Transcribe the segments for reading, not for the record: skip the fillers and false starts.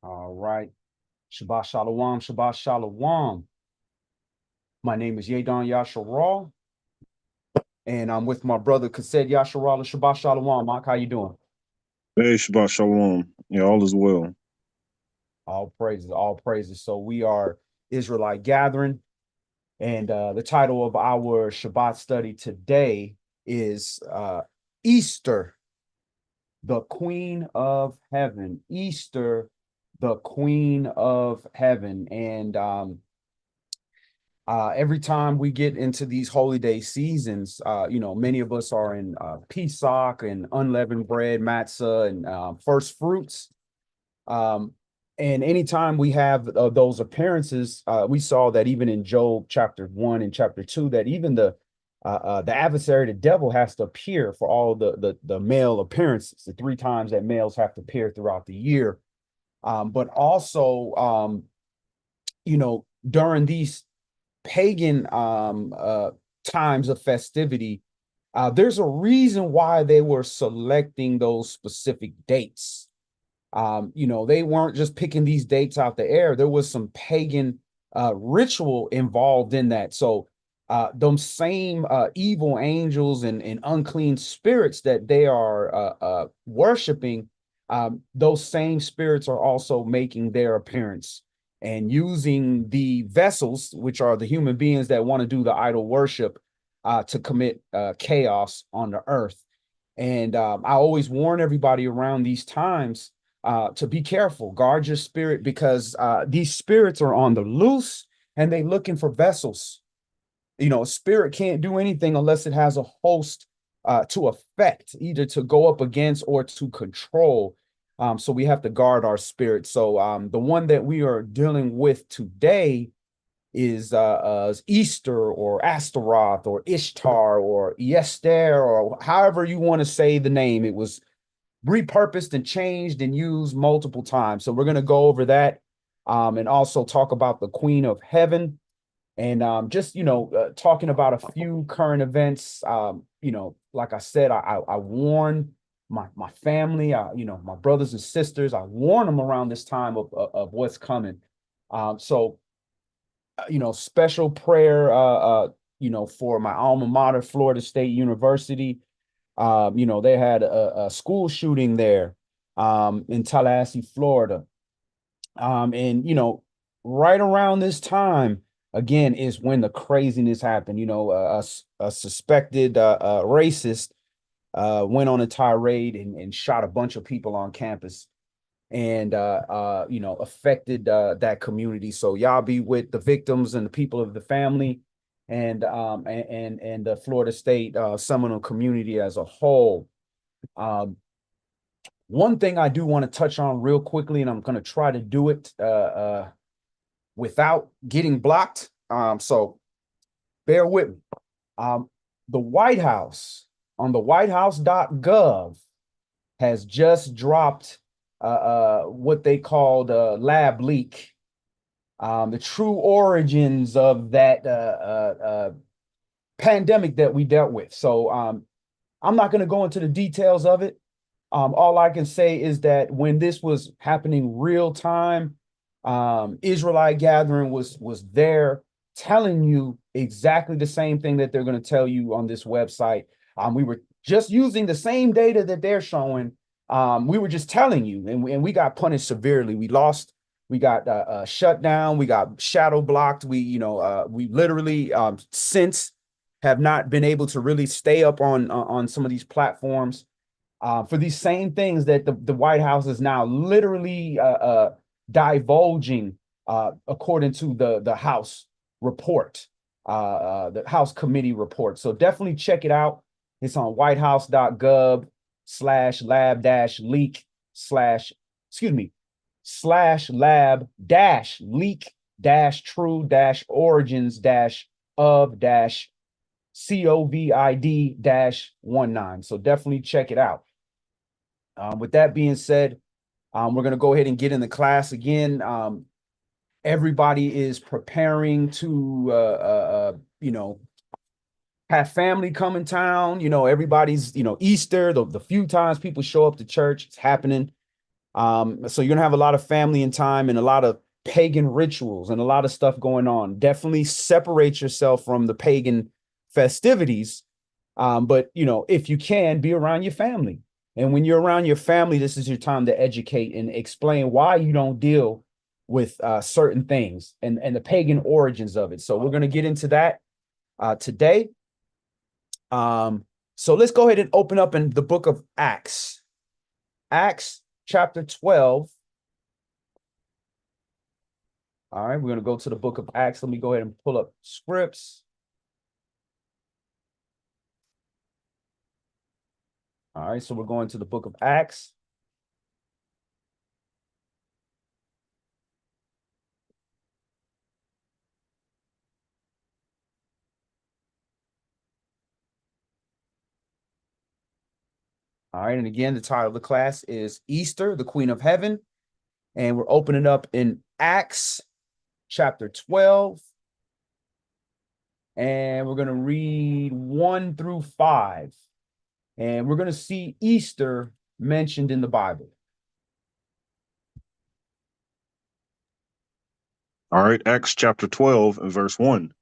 All right. Shabbat Shalom, Shabbat Shalom. My name is Yadon Yasharal, and I'm with my brother Kased Yasharal. Shabbat Shalom, Mark. How you doing? Hey, Shabbat Shalom. Yeah, all is well. All praises, all praises. So we are Israelite Gathering, and the title of our Shabbat study today is Easter, the Queen of Heaven. Easter, the Queen of Heaven. And every time we get into these holy day seasons, many of us are in Pesach and unleavened bread, matzah, and first fruits. Um, and anytime we have those appearances, we saw that even in Job chapter 1 and chapter 2, that even the adversary, the devil, has to appear for all the male appearances, the three times that males have to appear throughout the year. But also, during these pagan times of festivity, there's a reason why they were selecting those specific dates. They weren't just picking these dates out the air. There was some pagan ritual involved in that. So those same evil angels and unclean spirits that they are worshiping, those same spirits are also making their appearance and using the vessels, which are the human beings that want to do the idol worship, to commit chaos on the earth. And I always warn everybody around these times to be careful, guard your spirit, because these spirits are on the loose and they looking for vessels. A spirit can't do anything unless it has a host to affect, either to go up against or to control. So we have to guard our spirit. So the one that we are dealing with today is Easter or Astaroth or Ishtar or Yester, or however you want to say the name. It was repurposed and changed and used multiple times. So we're going to go over that, and also talk about the Queen of Heaven, and just talking about a few current events. Like I said, I warn my family, my brothers and sisters. I warn them around this time of what's coming. Special prayer, for my alma mater, Florida State University. They had a school shooting there in Tallahassee, Florida. And right around this time, again, is when the craziness happened. A suspected racist went on a tirade and shot a bunch of people on campus, and affected that community. So y'all be with the victims and the people of the family, and the Florida State Seminole community as a whole. Um, One thing I do want to touch on real quickly, and I'm going to try to do it without getting blocked. So bear with me. Um, the White House, on the whitehouse.gov, has just dropped what they called a lab leak, the true origins of that pandemic that we dealt with. So I'm not going to go into the details of it. All I can say is that when this was happening real time, Israelite Gathering was there telling you exactly the same thing that they're going to tell you on this website. We were just using the same data that they're showing. We were just telling you, and we got punished severely. We got shut down, we got shadow blocked. We literally since have not been able to really stay up on some of these platforms for these same things that the White House is now literally divulging, according to the House report, the House committee report. So definitely check it out. It's on whitehouse.gov /lab leak /lab leak true origins of COVID-19. So definitely check it out. With that being said, we're going to go ahead and get in the class again. Everybody is preparing to, have family come in town. Everybody's, Easter, the few times people show up to church, it's happening. So you're gonna have a lot of family and time and a lot of pagan rituals and a lot of stuff going on. Definitely separate yourself from the pagan festivities. But if you can, be around your family. And when you're around your family, this is your time to educate and explain why you don't deal with certain things and the pagan origins of it. So we're going to get into that today. So let's go ahead and open up in the book of Acts. Acts chapter 12. All right, we're going to go to the book of Acts. Let me go ahead and pull up scripts. All right, so we're going to the book of Acts. All right, and again, the title of the class is Easter, the Queen of Heaven. And we're opening up in Acts chapter 12. And we're going to read 1 through 5. And we're going to see Easter mentioned in the Bible. All right, Acts chapter 12 and verse 1.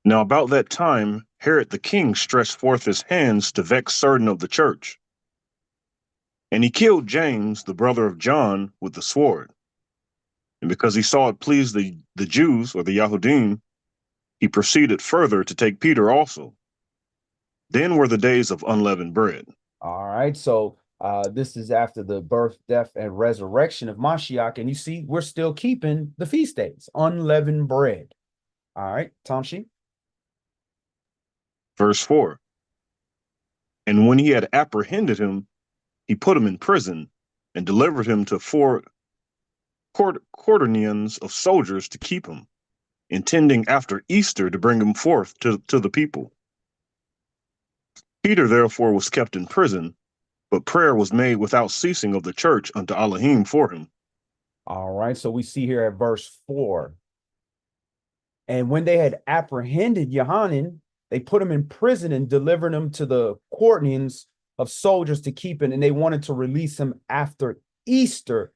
Now about that time, Herod the king stretched forth his hands to vex certain of the church. And he killed James, the brother of John, with the sword. And because he saw it please the Jews, or the Yahudim, he proceeded further to take Peter also. Then were the days of unleavened bread. All right, so this is after the birth, death, and resurrection of Mashiach. And you see, we're still keeping the feast days, unleavened bread. All right, Tamshi. Verse 4. And when he had apprehended him, he put him in prison and delivered him to four quaternions of soldiers to keep him, intending after Easter to bring him forth to the people. Peter therefore was kept in prison, but prayer was made without ceasing of the church unto Elohim for him. All right, so we see here at verse 4. And when they had apprehended Yohanan, they put him in prison and delivered him to the quaternions of soldiers to keep him, and they wanted to release him after Easter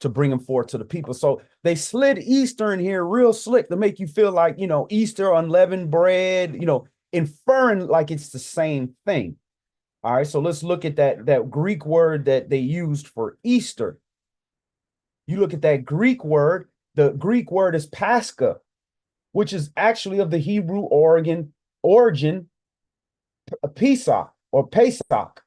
to bring him forth to the people. So they slid Easter in here real slick to make you feel like, Easter, unleavened bread, inferring like it's the same thing. All right, so let's look at that Greek word that they used for Easter. You look at that Greek word, the Greek word is Pascha, which is actually of the Hebrew origin Pesach or Pesach.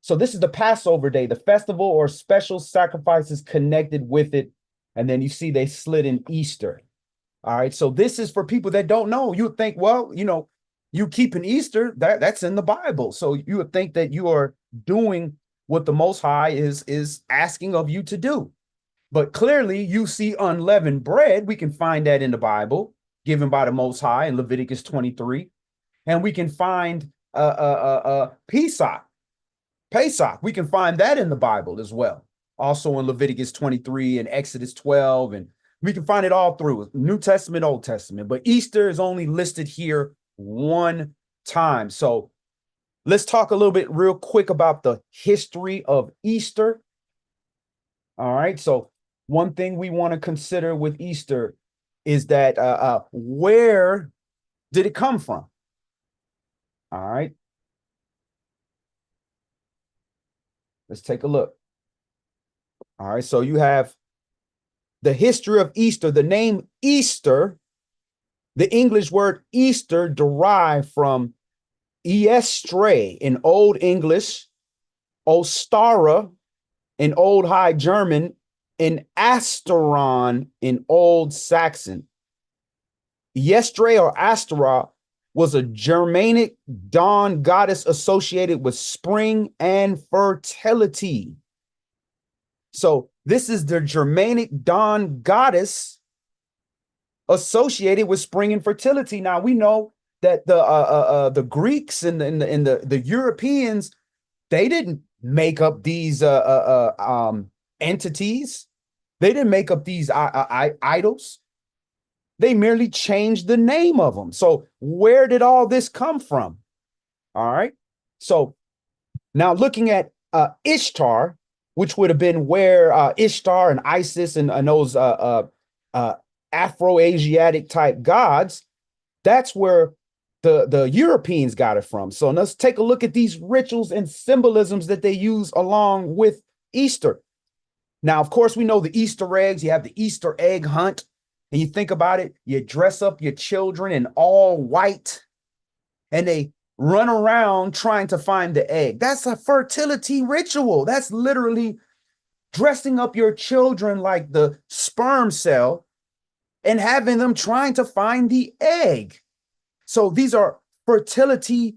So this is the Passover day, the festival or special sacrifices connected with it. And then you see they slid in Easter. All right, so this is for people that don't know. You would think, well, you keep an Easter, that's in the Bible. So you would think that you are doing what the Most High is asking of you to do. But clearly you see unleavened bread. We can find that in the Bible, given by the Most High in Leviticus 23. And we can find Pesach. We can find that in the Bible as well. Also in Leviticus 23 and Exodus 12. And we can find it all through New Testament, Old Testament. But Easter is only listed here one time. So let's talk a little bit real quick about the history of Easter. All right. So one thing we want to consider with Easter is that where did it come from? All right. Let's take a look. All right. So you have the history of Easter. The name Easter, the English word Easter derived from Eestre in Old English, Ostara in Old High German, and Asteron in Old Saxon. Yestre or Astera was a Germanic dawn goddess associated with spring and fertility. So this is the Germanic dawn goddess associated with spring and fertility. Now we know that the Greeks and the Europeans, they didn't make up these entities. They didn't make up these idols. They merely changed the name of them. So where did all this come from? All right. So now looking at Ishtar, which would have been where Ishtar and Isis and those uh, Afro-Asiatic type gods, that's where the Europeans got it from. So let's take a look at these rituals and symbolisms that they use along with Easter. Now, of course, we know the Easter eggs. You have the Easter egg hunt, and you think about it, you dress up your children in all white, and they run around trying to find the egg. That's a fertility ritual. That's literally dressing up your children like the sperm cell and having them trying to find the egg. So these are fertility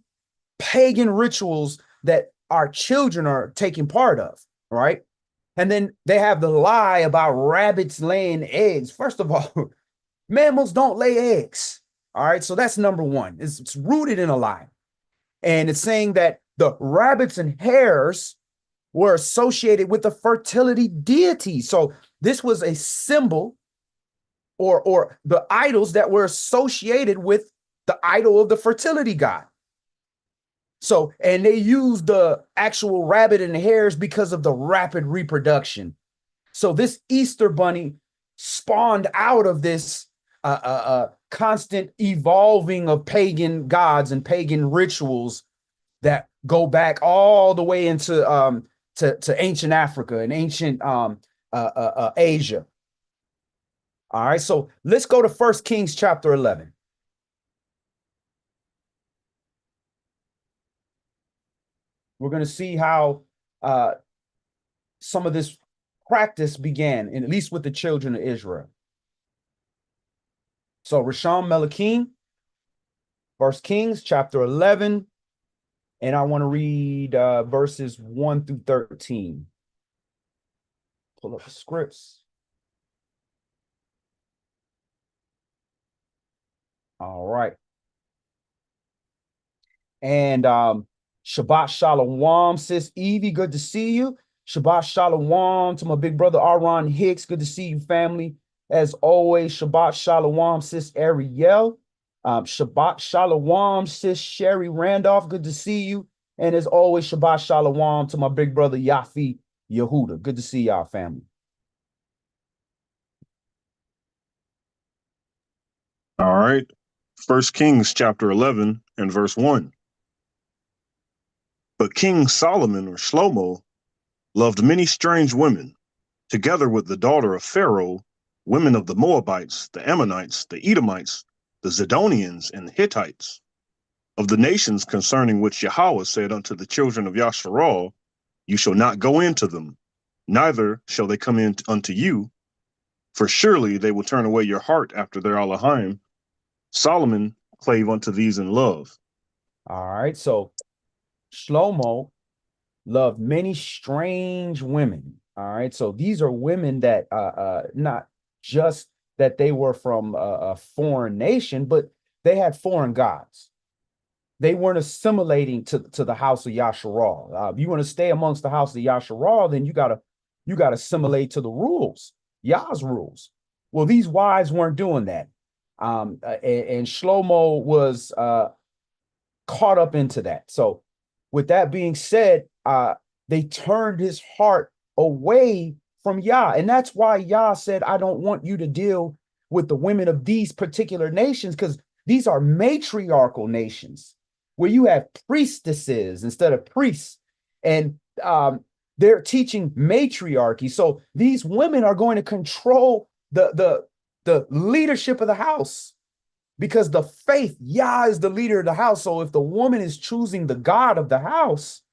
pagan rituals that our children are taking part of, right? And then they have the lie about rabbits laying eggs. First of all, mammals don't lay eggs. All right. So that's number one. It's rooted in a lie. And it's saying that the rabbits and hares were associated with the fertility deity. So this was a symbol or the idols that were associated with the idol of the fertility god. So, and they used the actual rabbit and hares because of the rapid reproduction. So this Easter bunny spawned out of this constant evolving of pagan gods and pagan rituals that go back all the way into to ancient Africa and ancient Asia. All right, so let's go to 1 Kings chapter 11. We're going to see how some of this practice began, and at least with the children of Israel. So Rishon Melachim, 1 Kings chapter 11, and I want to read verses 1 through 13. Pull up the scripts. All right. And Shabbat Shalom, sis Evie, good to see you. Shabbat Shalom to my big brother Aaron Hicks, good to see you, family. As always, Shabbat Shalom, sis Ariel. Shabbat Shalom, sis Sherry Randolph, good to see you. And as always, Shabbat Shalom to my big brother Yafi Yehuda. Good to see y'all, family. All right. 1 Kings chapter 11 and verse 1. But King Solomon, or Shlomo, loved many strange women, together with the daughter of Pharaoh, women of the Moabites, the Ammonites, the Edomites, the Zidonians, and the Hittites, of the nations concerning which Yahweh said unto the children of Yasharal, you shall not go into them, neither shall they come in unto you, for surely they will turn away your heart after their Elohim. Solomon clave unto these in love. All right, so Shlomo loved many strange women. All right, so these are women that not just that they were from a foreign nation, but they had foreign gods. They weren't assimilating to the house of Yasharal. If you want to stay amongst the house of Yasharal, then you gotta assimilate to the rules, Yah's rules. Well, these wives weren't doing that, and Shlomo was caught up into that. So, with that being said, they turned his heart away from Yah, and that's why Yah said, "I don't want you to deal with the women of these particular nations, because these are matriarchal nations." Where you have priestesses instead of priests, and they're teaching matriarchy. So these women are going to control the leadership of the house, because the faith, Yah is the leader of the house. So if the woman is choosing the God of the house,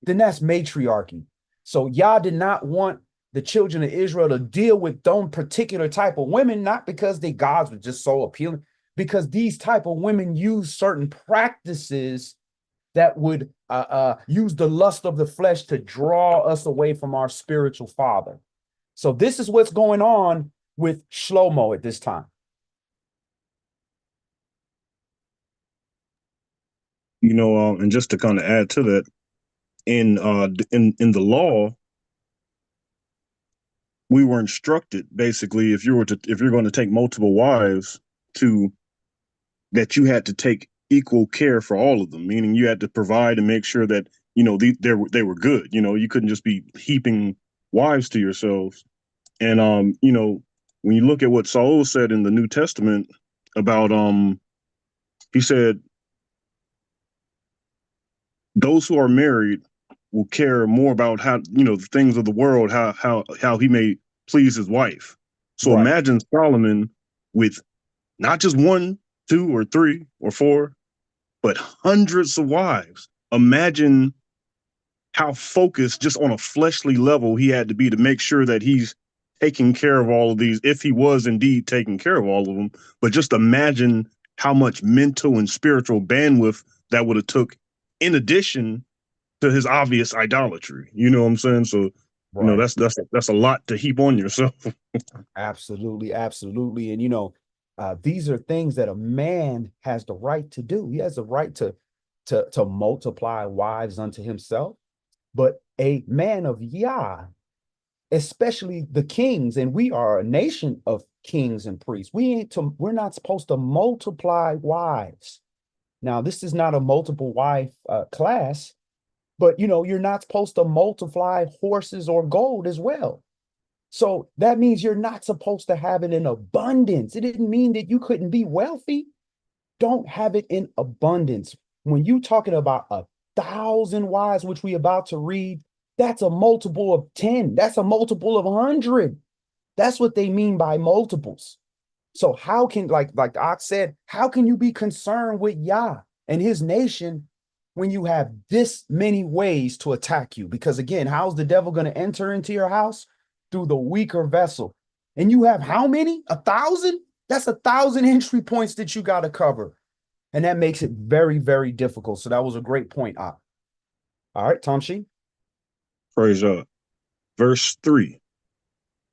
then that's matriarchy. So Yah did not want the children of Israel to deal with those particular type of women, not because their gods were just so appealing, because these type of women use certain practices that would use the lust of the flesh to draw us away from our spiritual father. So this is what's going on with Shlomo at this time. And just to kind of add to that, in the law, we were instructed basically if you're going to take multiple wives, that you had to take equal care for all of them, meaning you had to provide and make sure that they were good. You couldn't just be heaping wives to yourselves. And when you look at what Saul said in the New Testament about he said those who are married will care more about how the things of the world, how he may please his wife. So Right. imagine Solomon with not just one, two, or three, or four, but hundreds of wives. Imagine how focused just on a fleshly level he had to be to make sure that he's taking care of all of these, if he was indeed taking care of all of them. But just imagine how much mental and spiritual bandwidth that would have took in addition to his obvious idolatry. You know what I'm saying? So, Right. that's a lot to heap on yourself. Absolutely, absolutely. And these are things that a man has the right to do. He has the right to multiply wives unto himself. But a man of Yah, especially the kings, and we are a nation of kings and priests. We're not supposed to multiply wives. Now, this is not a multiple wife class, but you're not supposed to multiply horses or gold as well. So that means you're not supposed to have it in abundance. It didn't mean that you couldn't be wealthy. Don't have it in abundance. When you talking about 1,000 wives, which we about to read, that's a multiple of 10. That's a multiple of 100. That's what they mean by multiples. So how can, like Ox said, how can you be concerned with Yah and his nation when you have this many ways to attack you? Because again, how's the devil going to enter into your house? Through the weaker vessel. And you have how many? 1,000? That's 1,000 entry points that you got to cover. And that makes it very, very difficult. So that was a great point, Ox. All right, Tom Sheen. Praise God. Verse 3.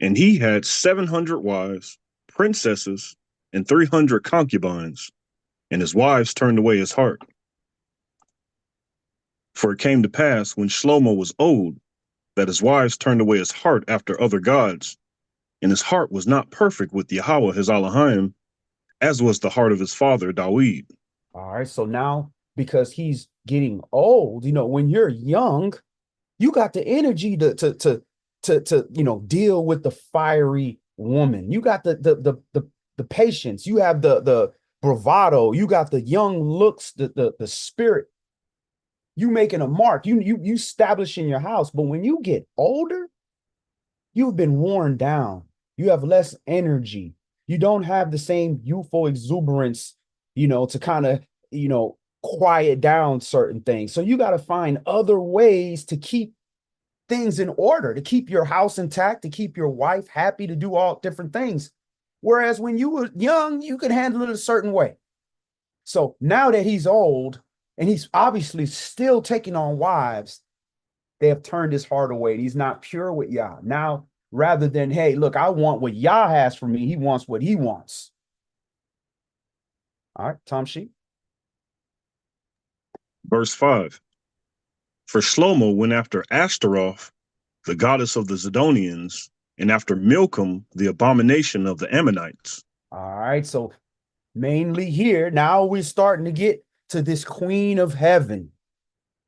And he had 700 wives, princesses, and 300 concubines, and his wives turned away his heart. For it came to pass, when Shlomo was old, that his wives turned away his heart after other gods, and his heart was not perfect with Yahweh his Elohim, as was the heart of his father Dawid. All right. So now, because he's getting old, when you're young, you got the energy to deal with the fiery woman. You got the patience. You have the bravado. You got the young looks, the spirit. You making a mark. You establishing your house. But when you get older, you've been worn down. You have less energy. You don't have the same youthful exuberance, to kind of, quiet down certain things. So you got to find other ways to keep things in order, to keep your house intact, to keep your wife happy, to do all different things. Whereas when you were young, you could handle it a certain way. So now that he's old and he's obviously still taking on wives, they have turned his heart away. He's not pure with Yah. Now, rather than, hey, look, I want what Yah has for me, he wants what he wants. All right, Tom Sheep. Verse 5. For Shlomo went after Ashtaroth, the goddess of the Zidonians, and after Milcom, the abomination of the Ammonites. All right, so mainly here, now we're starting to get to this queen of heaven.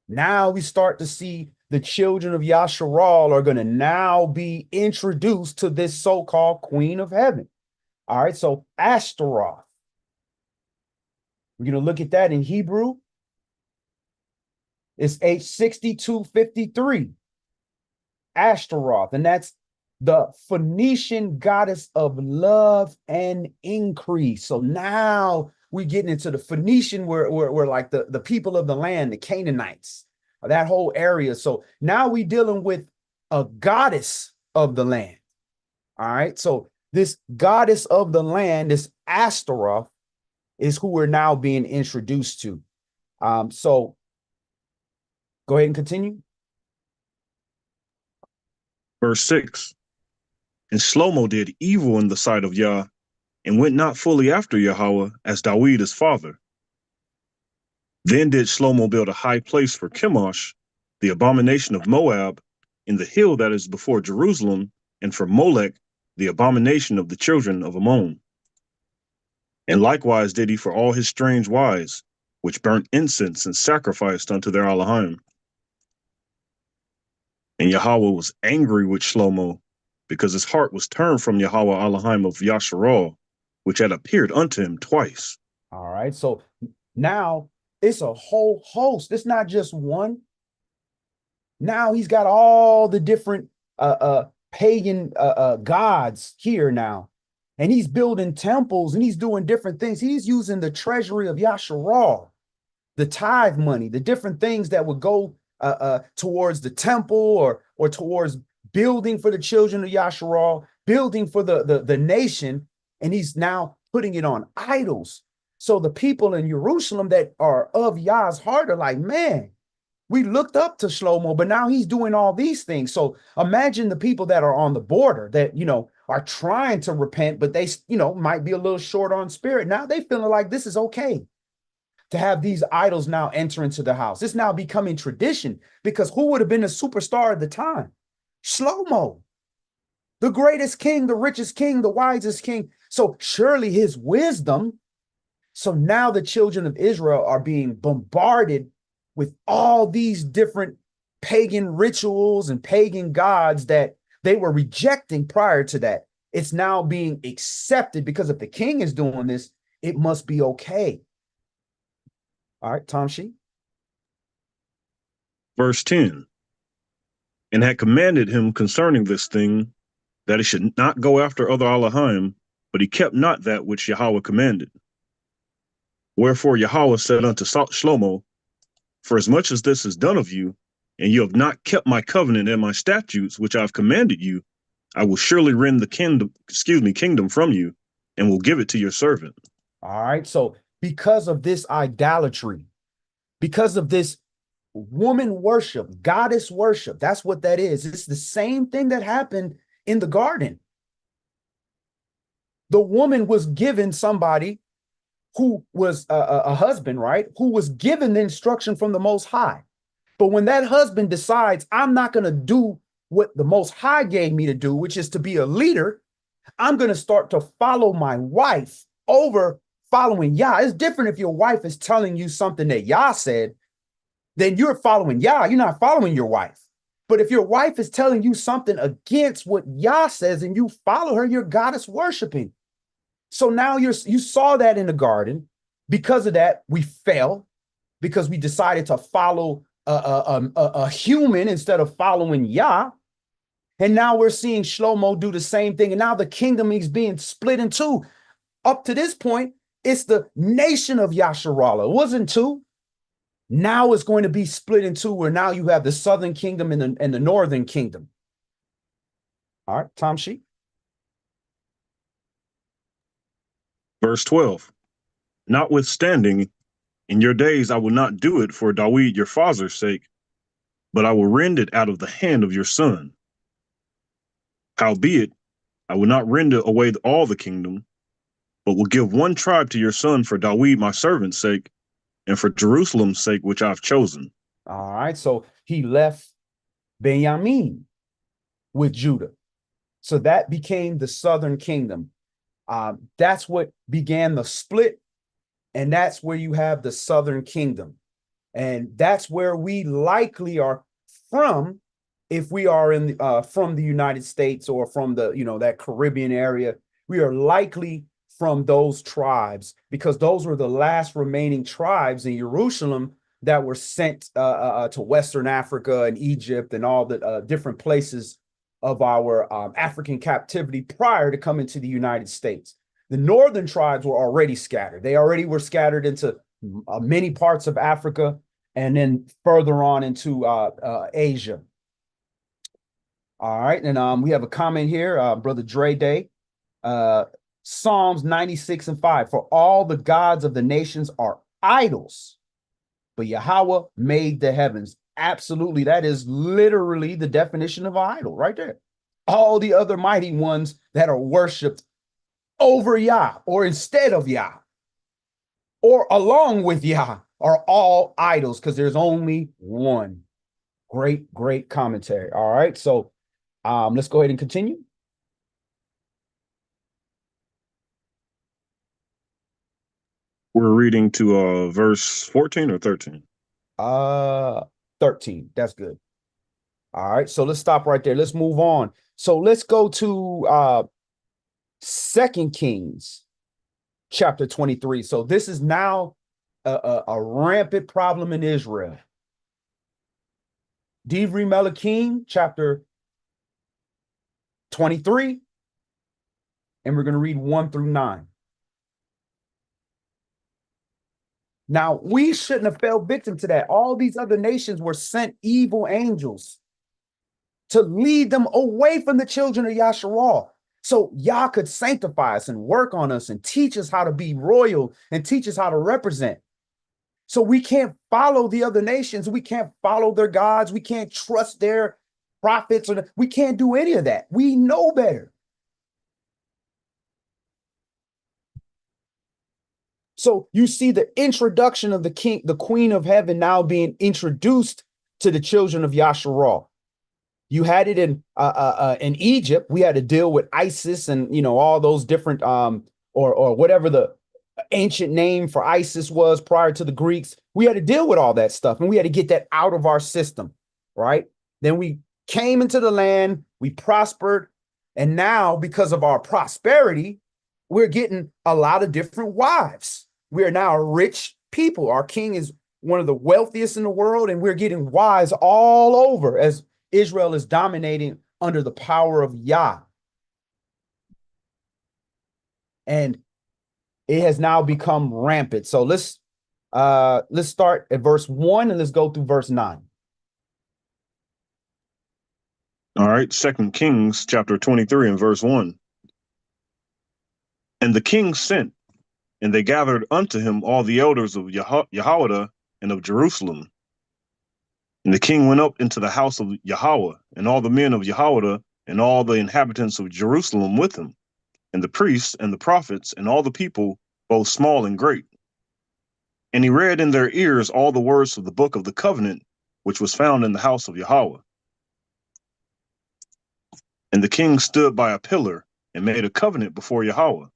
Now we start to see the children of Yasharal are going to now be introduced to this so-called queen of heaven. All right, so Ashtaroth. We're going to look at that in Hebrew. It's H6253. Ashtaroth, and that's the Phoenician goddess of love and increase. So now we're getting into the Phoenician, where like the people of the land, the Canaanites, that whole area. So now we're dealing with a goddess of the land. All right. So this goddess of the land, this Ashtaroth, is who we're now being introduced to. So go ahead and continue. Verse 6. And Shlomo did evil in the sight of Yah, and went not fully after Yahweh, as Dawid his father. Then did Shlomo build a high place for Chemosh, the abomination of Moab, in the hill that is before Jerusalem, and for Molech, the abomination of the children of Ammon. And likewise did he for all his strange wives, which burnt incense and sacrificed unto their Elohim. And Yahweh was angry with Shlomo because his heart was turned from Yahweh Elohim of Yasharal, which had appeared unto him twice. All right. So now it's a whole host. It's not just one. Now he's got all the different pagan gods here now. And he's building temples and he's doing different things. He's using the treasury of Yasharal, the tithe money, the different things that would go towards the temple or towards building for the children of Yasharal, building for the nation, and he's now putting it on idols. So the people in Jerusalem that are of Yah's heart are like, man, we looked up to Shlomo, but now he's doing all these things. So imagine the people that are on the border that, are trying to repent, but they, might be a little short on spirit. Now they feeling like this is okay to have these idols now enter into the house. It's now becoming tradition because who would have been the superstar at the time? Shlomo, the greatest king, the richest king, the wisest king. So surely his wisdom. So now the children of Israel are being bombarded with all these different pagan rituals and pagan gods that they were rejecting prior to that. It's now being accepted because if the king is doing this, it must be okay. All right, Tom Sheep. Verse 10. And had commanded him concerning this thing, that he should not go after other Elohim, but he kept not that which Yahweh commanded. Wherefore Yahweh said unto Shlomo, for as much as this is done of you, and you have not kept my covenant and my statutes, which I have commanded you, I will surely rend the kingdom from you, and will give it to your servant. All right. So because of this idolatry, because of this woman worship, goddess worship, that's what that is. It's the same thing that happened in the garden. The woman was given somebody who was a husband, right? Who was given the instruction from the Most High. But when that husband decides, I'm not going to do what the Most High gave me to do, which is to be a leader, I'm going to start to follow my wife over following Yah. It's different if your wife is telling you something that Yah said, then you're following Yah. You're not following your wife. But if your wife is telling you something against what Yah says and you follow her, you're goddess worshiping. So now you saw that in the garden. Because of that, we fell because we decided to follow a human instead of following Yah. And now we're seeing Shlomo do the same thing. And now the kingdom is being split in two. Up to this point, it's the nation of Yasharallah. It wasn't two. Now it's going to be split in two, where now you have the southern kingdom and the northern kingdom. All right, Tom Sheep. Verse 12. Notwithstanding, in your days I will not do it for Dawid your father's sake, but I will rend it out of the hand of your son. Howbeit, I will not rend away all the kingdom, but will give one tribe to your son for Dawid my servant's sake, and for Jerusalem's sake, which I've chosen. All right, so he left Benjamin with Judah. So that became the southern kingdom. That's what began the split, and that's where you have the southern kingdom. And that's where we likely are from if we are in from the United States or from the, that Caribbean area. We are likely from those tribes because those were the last remaining tribes in Jerusalem that were sent to Western Africa and Egypt and all the different places of our African captivity prior to coming to the United States. The northern tribes were already scattered. They already were scattered into many parts of Africa and then further on into Asia. All right, and we have a comment here, Brother Dre Day. Psalms 96:5. For all the gods of the nations are idols, but Yahweh made the heavens. Absolutely, that is literally the definition of an idol right there. All the other mighty ones that are worshipped over Yah or instead of Yah or along with Yah are all idols because there's only one. Great commentary. All right, so let's go ahead and continue. We're reading to verse 14 or 13. 13. That's good. All right, so let's stop right there. Let's move on. So let's go to Second Kings chapter 23. So this is now a rampant problem in Israel. Divri Melachim chapter 23, and we're going to read 1 through 9. Now, we shouldn't have fell victim to that. All these other nations were sent evil angels to lead them away from the children of Yasharal. So Yah could sanctify us and work on us and teach us how to be royal and teach us how to represent. So we can't follow the other nations. We can't follow their gods. We can't trust their prophets. We can't do any of that. We know better. So you see the introduction of the king, the queen of heaven now being introduced to the children of Yasharal. You had it in Egypt. We had to deal with Isis and all those different or whatever the ancient name for ISIS was prior to the Greeks. We had to deal with all that stuff and we had to get that out of our system, right? Then we came into the land, we prospered, and now because of our prosperity, we're getting a lot of different wives. We are now a rich people. Our king is one of the wealthiest in the world, and we're getting wives all over as Israel is dominating under the power of Yah. And it has now become rampant. So let's start at verse 1 and let's go through verse 9. All right, Second Kings chapter 23 and verse 1. And the king sent, and they gathered unto him all the elders of Yahweh and of Jerusalem. And the king went up into the house of Yahweh, and all the men of Yahweh and all the inhabitants of Jerusalem with him, and the priests and the prophets and all the people, both small and great. And he read in their ears all the words of the book of the covenant, which was found in the house of Yahweh. And the king stood by a pillar and made a covenant before Yahweh,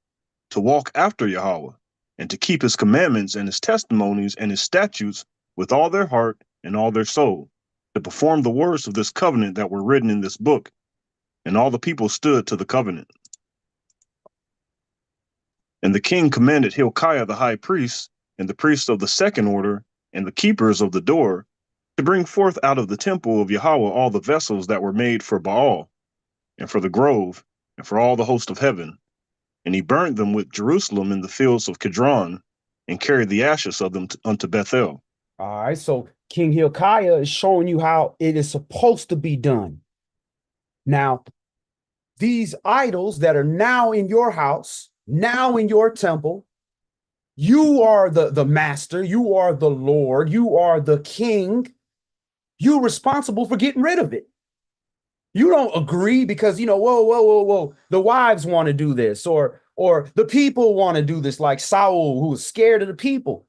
to walk after Yahweh, and to keep his commandments and his testimonies and his statutes with all their heart and all their soul, to perform the words of this covenant that were written in this book. And all the people stood to the covenant. And the king commanded Hilkiah the high priest, and the priests of the second order, and the keepers of the door, to bring forth out of the temple of Yahweh all the vessels that were made for Baal, and for the grove, and for all the host of heaven. And he burned them with Jerusalem in the fields of Kidron, and carried the ashes of them unto Bethel. All right, so King Hilkiah is showing you how it is supposed to be done. Now, these idols that are now in your house, now in your temple, you are the master, you are the Lord, you are the king. You're responsible for getting rid of it. You don't agree because whoa, the wives want to do this, or the people want to do this, like Saul, who was scared of the people.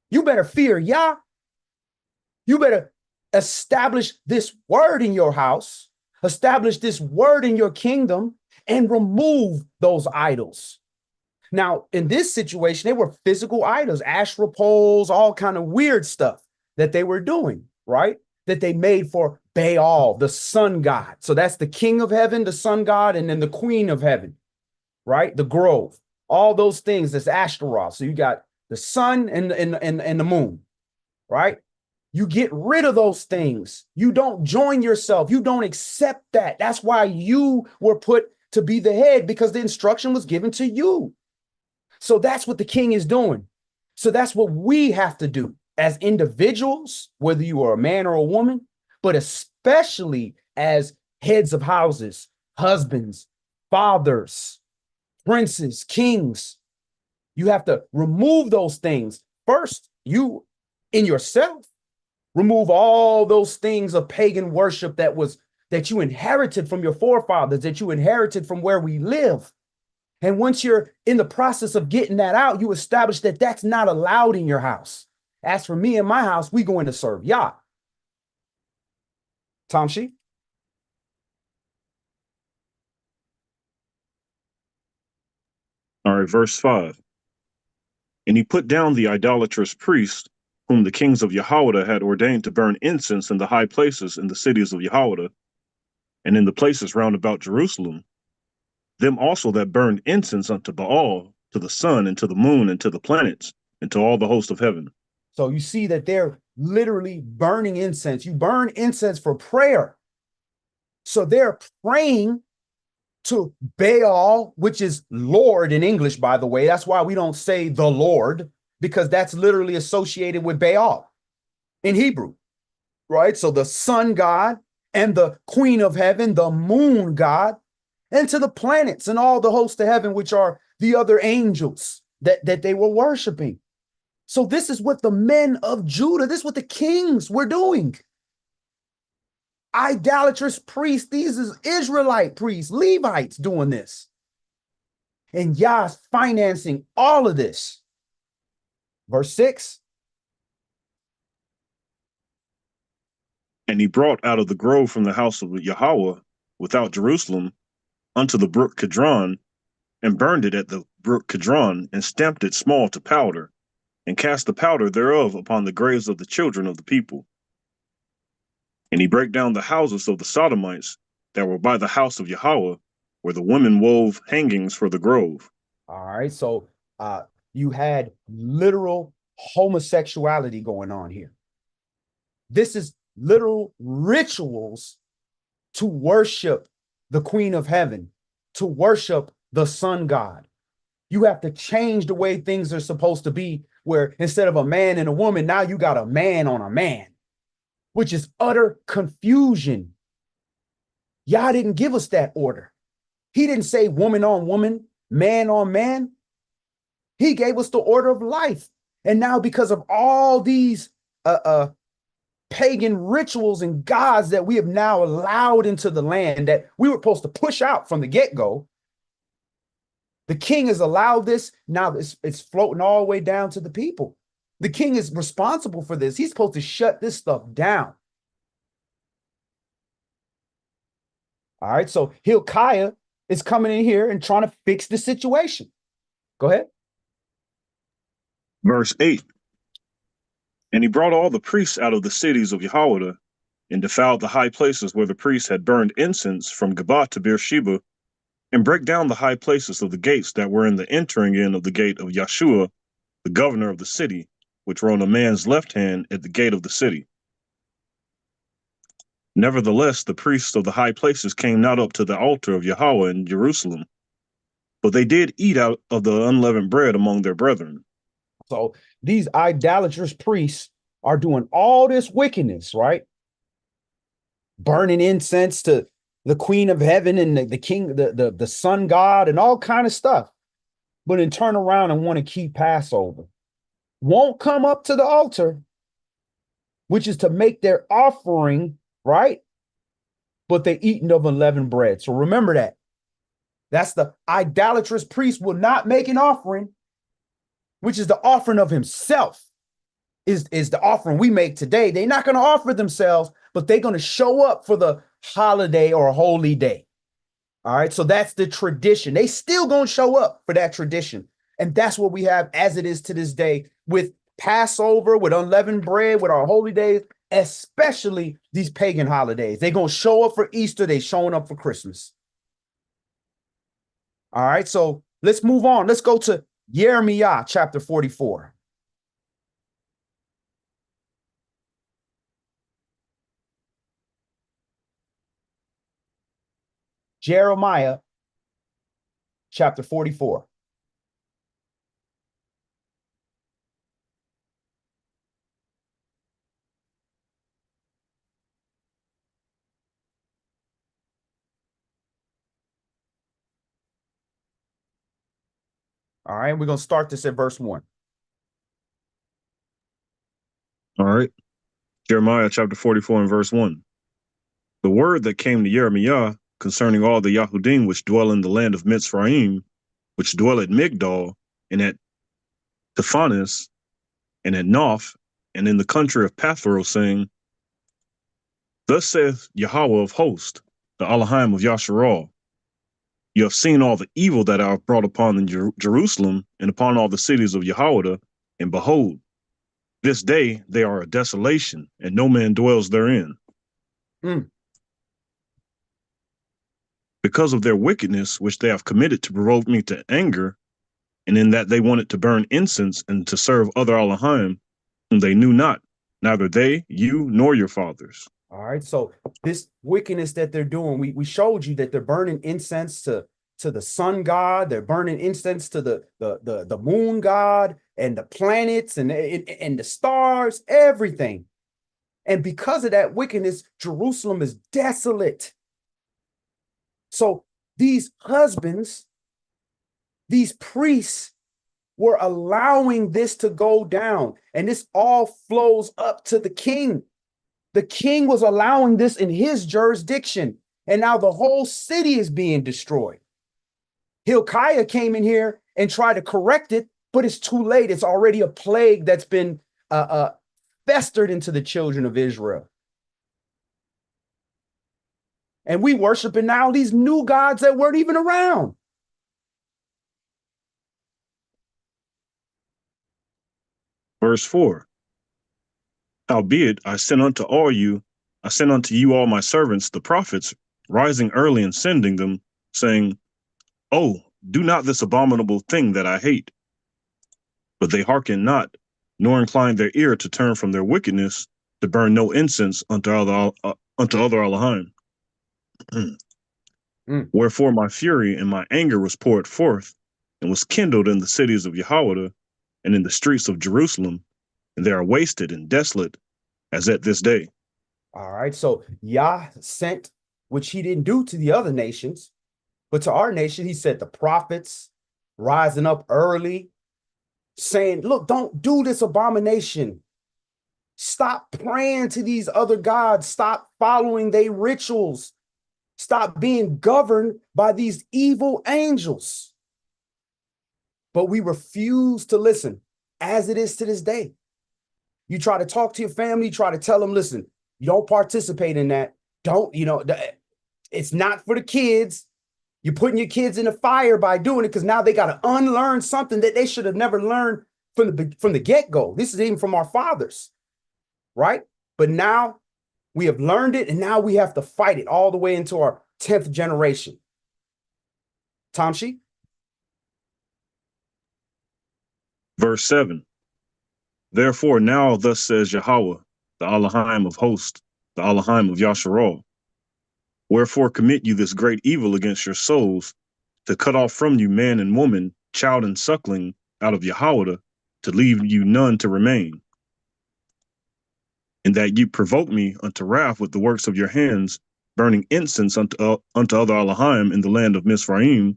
You better fear Yah. You better establish this word in your house, establish this word in your kingdom, and remove those idols. Now, in this situation, they were physical idols, Asherah poles, all kind of weird stuff that they were doing, right? That they made for Baal, the sun god. So that's the king of heaven, the sun god, and then the queen of heaven, right? The grove, all those things, that's Ashtaroth. So you got the sun and the moon, right? You get rid of those things. You don't join yourself. You don't accept that. That's why you were put to be the head, because the instruction was given to you. So that's what the king is doing. So that's what we have to do as individuals, whether you are a man or a woman, but especially as heads of houses, husbands, fathers, princes, kings. You have to remove those things. First, you in yourself, remove all those things of pagan worship that you inherited from your forefathers, that you inherited from where we live. And once you're in the process of getting that out, you establish that that's not allowed in your house. As for me and my house, we going to serve Yah. Tom She? All right, verse 5. And he put down the idolatrous priest whom the kings of Jehoiada had ordained to burn incense in the high places in the cities of Jehoiada, and in the places round about Jerusalem, them also that burned incense unto Baal, to the sun, and to the moon, and to the planets, and to all the host of heaven. So you see that they're literally burning incense. You burn incense for prayer. So they're praying to Baal, which is Lord in English, by the way. That's why we don't say the Lord, because that's literally associated with Baal in Hebrew, right? So the sun god and the queen of heaven, the moon god, and to the planets and all the hosts of heaven, which are the other angels that they were worshiping. So this is what the men of Judah, this is what the kings were doing. Idolatrous priests, these is Israelite priests, Levites doing this. And Yah's financing all of this. Verse 6. And he brought out of the grove from the house of Yahweh without Jerusalem unto the brook Kidron, and burned it at the brook Kidron, and stamped it small to powder, and cast the powder thereof upon the graves of the children of the people. And he brake down the houses of the Sodomites that were by the house of Yahweh, where the women wove hangings for the grove. All right. So you had literal homosexuality going on here. This is literal rituals to worship the Queen of Heaven, to worship the sun god. You have to change the way things are supposed to be, where instead of a man and a woman, now you got a man on a man, which is utter confusion. Yah didn't give us that order. He didn't say woman on woman, man on man. He gave us the order of life. And now because of all these pagan rituals and gods that we have now allowed into the land that we were supposed to push out from the get-go, the king has allowed this. Now it's floating all the way down to the people. The king is responsible for this. He's supposed to shut this stuff down. All right, so Hilkiah is coming in here and trying to fix the situation. Go ahead. Verse 8. And he brought all the priests out of the cities of Jehoiada, and defiled the high places where the priests had burned incense from Geba to Beersheba, and brake down the high places of the gates that were in the entering in of the gate of Yeshua, the governor of the city, which were on a man's left hand at the gate of the city. Nevertheless, the priests of the high places came not up to the altar of Yahweh in Jerusalem, but they did eat out of the unleavened bread among their brethren. So these idolatrous priests are doing all this wickedness, right? Burning incense to the queen of heaven and the king, the sun god, and all kind of stuff. But then turn around and want to keep Passover. Won't come up to the altar, which is to make their offering, right? But they eating of unleavened bread. So remember that. That's the idolatrous priest will not make an offering, which is the offering of himself, is the offering we make today. They're not going to offer themselves, but they're going to show up for the holiday or holy day. All right, so that's the tradition. They still going to show up for that tradition. And that's what we have as it is to this day with Passover, with unleavened bread, with our holy days, especially these pagan holidays. They're going to show up for Easter. They're showing up for Christmas. All right, so let's move on. Let's go to Jeremiah chapter 44. Jeremiah chapter 44. All right, we're going to start this at verse 1. All right. Jeremiah chapter 44 and verse 1. The word that came to Jeremiah concerning all the Yahudim which dwell in the land of Mitzrayim, which dwell at Migdol, and at Taphanis, and at Noph, and in the country of Pathros, saying, Thus saith Yahweh of hosts, the Elohim of Yasharal, you have seen all the evil that I have brought upon Jerusalem and upon all the cities of Jehoiada, and behold, This day they are a desolation, and no man dwells therein. Mm. Because of their wickedness, which they have committed to provoke me to anger, and in that they wanted to burn incense and to serve other Elohim, whom they knew not, neither they, you, nor your fathers. All right. So this wickedness that they're doing, we showed you that they're burning incense to the sun god, they're burning incense to the moon god and the planets and the stars, everything. And because of that wickedness, Jerusalem is desolate. So these husbands, these priests were allowing this to go down. And this all flows up to the king. The king was allowing this in his jurisdiction. And now the whole city is being destroyed. Hilkiah came in here and tried to correct it, but it's too late. It's already a plague that's been festered into the children of Israel. And we worshiping now these new gods that weren't even around. Verse 4. Howbeit I sent unto you all my servants, the prophets, rising early and sending them, saying, Oh, do not this abominable thing that I hate. But they hearken not, nor incline their ear to turn from their wickedness, to burn no incense unto other Elohim. Wherefore my fury and my anger was poured forth, and was kindled in the cities of Yahweh, and in the streets of Jerusalem, and they are wasted and desolate, as at this day. All right. So Yah sent, which he didn't do to the other nations, but to our nation, he said the prophets rising up early, saying, look, don't do this abomination. Stop praying to these other gods. Stop following their rituals. Stop being governed by these evil angels. But we refuse to listen, as it is to this day. You try to talk to your family, try to tell them, listen, you don't participate in that. Don't, it's not for the kids. You're putting your kids in the fire by doing it because now they got to unlearn something that they should have never learned from the get-go. This is even from our fathers, right? But now we have learned it, and now we have to fight it all the way into our 10th generation. Tamshi? Verse 7. Therefore now thus says Yahweh, the Elohim of hosts, the Elohim of Yasharal. Wherefore commit you this great evil against your souls, to cut off from you man and woman, child and suckling, out of Yahweh, to leave you none to remain. And that you provoke me unto wrath with the works of your hands, burning incense unto other Elohim in the land of Mizraim,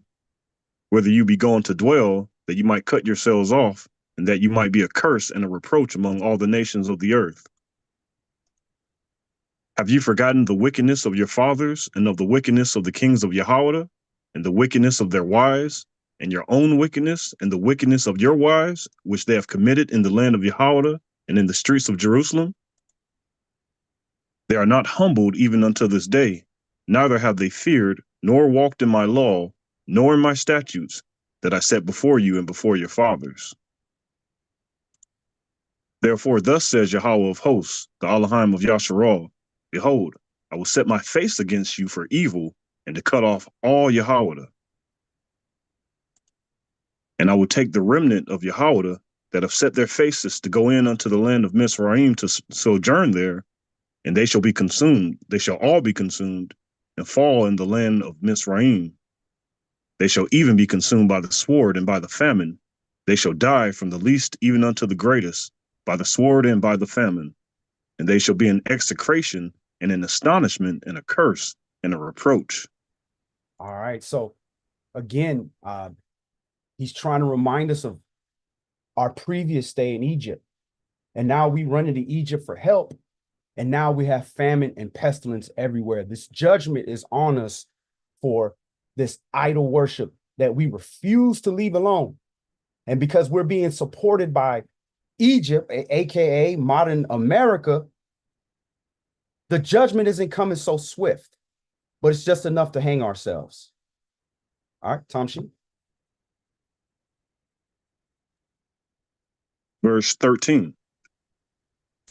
whether you be gone to dwell, that you might cut yourselves off, and that you might be a curse and a reproach among all the nations of the earth. Have you forgotten the wickedness of your fathers, and of the wickedness of the kings of Yahweh, and the wickedness of their wives, and your own wickedness, and the wickedness of your wives, which they have committed in the land of Yahweh, and in the streets of Jerusalem? They are not humbled even unto this day, neither have they feared, nor walked in my law, nor in my statutes, that I set before you and before your fathers. Therefore thus says Yahweh of hosts, the Elohim of Yasharal, Behold, I will set my face against you for evil, and to cut off all Yahweh. And I will take the remnant of Yahweh that have set their faces to go in unto the land of Mizraim to sojourn there, and they shall be consumed. They shall all be consumed, and fall in the land of Mizraim. They shall even be consumed by the sword and by the famine. They shall die from the least even unto the greatest, by the sword and by the famine. And they shall be an execration and an astonishment and a curse and a reproach. All right. So again, he's trying to remind us of our previous stay in Egypt. And now we run into Egypt for help. And now we have famine and pestilence everywhere. This judgment is on us for this idol worship that we refuse to leave alone. And because we're being supported by Egypt, aka modern America, the judgment isn't coming so swift, but it's just enough to hang ourselves. All right, Tamshi. Verse 13.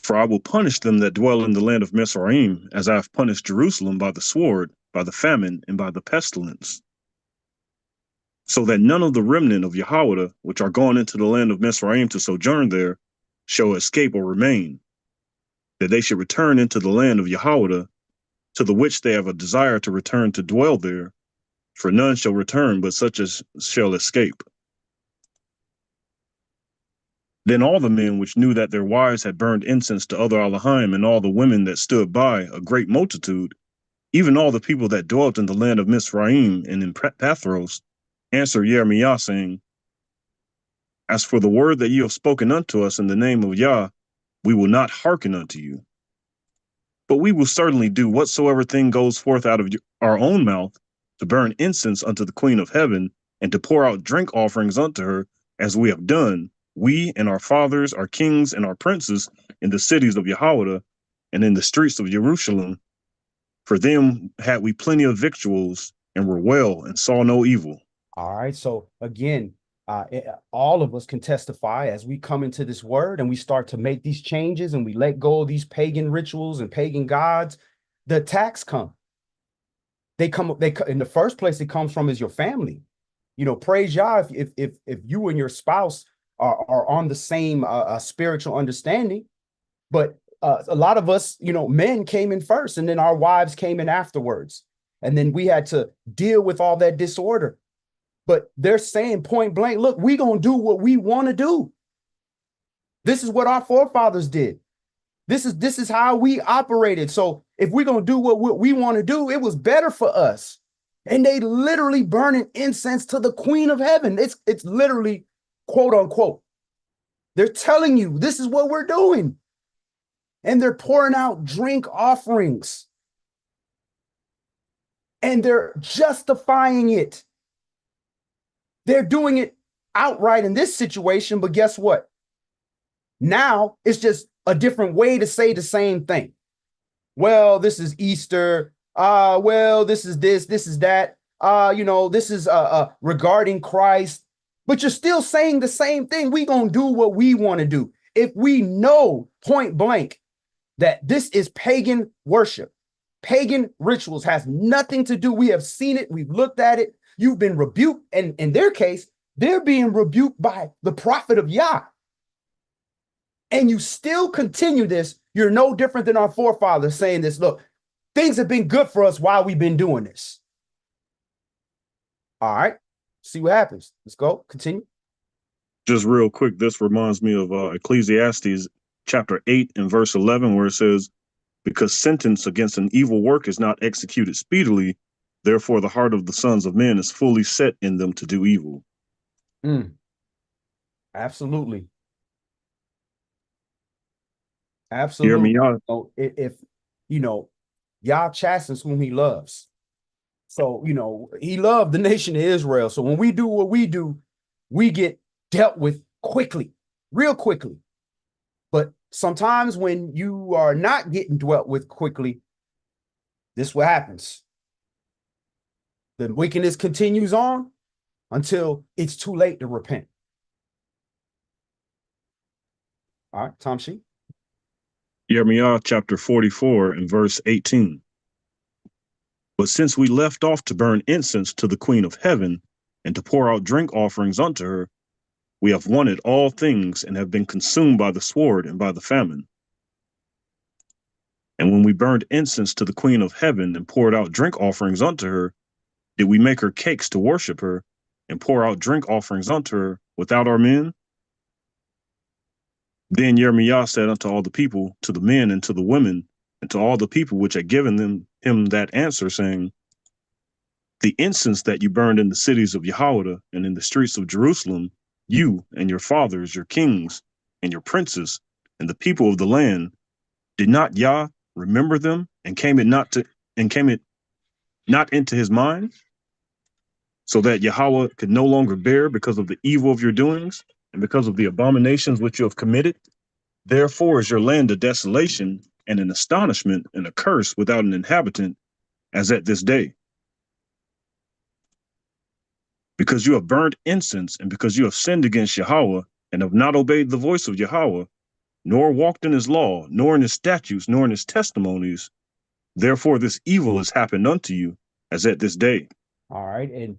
For I will punish them that dwell in the land of Mizraim, as I have punished Jerusalem by the sword, by the famine, and by the pestilence. So that none of the remnant of Yahweh, which are gone into the land of Mizraim to sojourn there, shall escape or remain, that they should return into the land of Yahweh, to the which they have a desire to return to dwell there, for none shall return but such as shall escape. Then all the men which knew that their wives had burned incense to other Elohim, and all the women that stood by, a great multitude, even all the people that dwelt in the land of Mizraim and in Pathros, answered Jeremiah, saying, As for the word that you have spoken unto us in the name of Yah, we will not hearken unto you. But we will certainly do whatsoever thing goes forth out of our own mouth, to burn incense unto the Queen of Heaven, and to pour out drink offerings unto her, as we have done, we and our fathers, our kings, and our princes, in the cities of Yahweh, and in the streets of Jerusalem. For them had we plenty of victuals, and were well, and saw no evil. All right. So again, all of us can testify as we come into this word and we start to make these changes and we let go of these pagan rituals and pagan gods. The attacks come. They come. In the first place, it comes from is your family. You know, praise Yah if you and your spouse are on the same spiritual understanding. But a lot of us, you know, men came in first, and then our wives came in afterwards, and then we had to deal with all that disorder. But they're saying point blank, look, we're going to do what we want to do. This is what our forefathers did. This is how we operated. So if we're going to do what we want to do, it was better for us. And they literally burning incense to the Queen of Heaven. It's literally quote unquote. They're telling you this is what we're doing. And they're pouring out drink offerings. And they're justifying it. They're doing it outright in this situation, but guess what? Now it's just a different way to say the same thing. Well, this is Easter. Well, this is this is that. This is regarding Christ. But you're still saying the same thing. We're going to do what we want to do. If we know point blank that this is pagan worship, pagan rituals has nothing to do. We have seen it. We've looked at it. You've been rebuked. And in their case, they're being rebuked by the prophet of Yah. And you still continue this. You're no different than our forefathers saying this. Look, things have been good for us while we've been doing this. All right. See what happens. Let's go. Continue. Just real quick, this reminds me of Ecclesiastes chapter 8 and verse 11, where it says, because sentence against an evil work is not executed speedily, therefore the heart of the sons of men is fully set in them to do evil. Absolutely. Absolutely. So if Yah chastens whom he loves. So, he loved the nation of Israel. So when we do what we do, we get dealt with quickly, real quickly. But sometimes when you are not getting dealt with quickly, this is what happens. The wickedness continues on until it's too late to repent. All right, Tom Sheep. Jeremiah chapter 44 and verse 18. But since we left off to burn incense to the Queen of Heaven and to pour out drink offerings unto her, we have wanted all things and have been consumed by the sword and by the famine. And when we burned incense to the Queen of Heaven and poured out drink offerings unto her, did we make her cakes to worship her and pour out drink offerings unto her without our men? Then Jeremiah said unto all the people, to the men and to the women, and to all the people which had given him that answer, saying, the incense that you burned in the cities of Yahweh and in the streets of Jerusalem, you and your fathers, your kings, and your princes, and the people of the land, did not Yah remember them, and came it not into his mind, so that Yahweh could no longer bear because of the evil of your doings, and because of the abominations which you have committed? Therefore is your land a desolation, and an astonishment, and a curse without an inhabitant, as at this day. Because you have burned incense, and because you have sinned against Yahweh, and have not obeyed the voice of Yahweh, nor walked in his law, nor in his statutes, nor in his testimonies. Therefore, this evil has happened unto you, as at this day. All right. And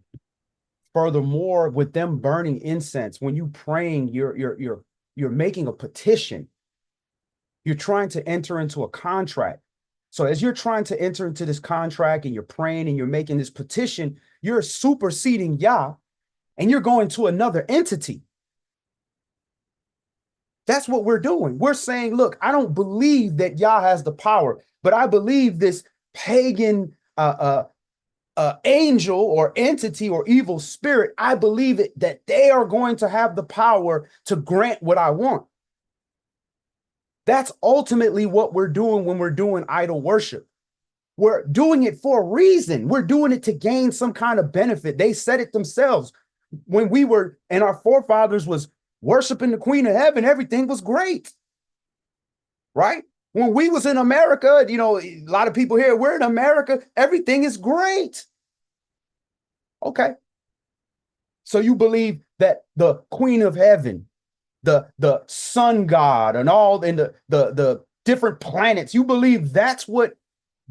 furthermore, with them burning incense, when you praying, you're making a petition. You're trying to enter into a contract. So as you're trying to enter into this contract and you're praying and you're making this petition, you're superseding Yah and you're going to another entity. That's what we're doing. We're saying, look, I don't believe that Yah has the power, but I believe this pagan angel or entity or evil spirit, I believe it, that they are going to have the power to grant what I want. That's ultimately what we're doing when we're doing idol worship. We're doing it for a reason. We're doing it to gain some kind of benefit. They said it themselves. When we were, and our forefathers was worshiping the Queen of Heaven, everything was great, right? When we was in America, you know, a lot of people here, we're in America, everything is great. Okay. So you believe that the Queen of Heaven, the sun god and all and the different planets, you believe that's what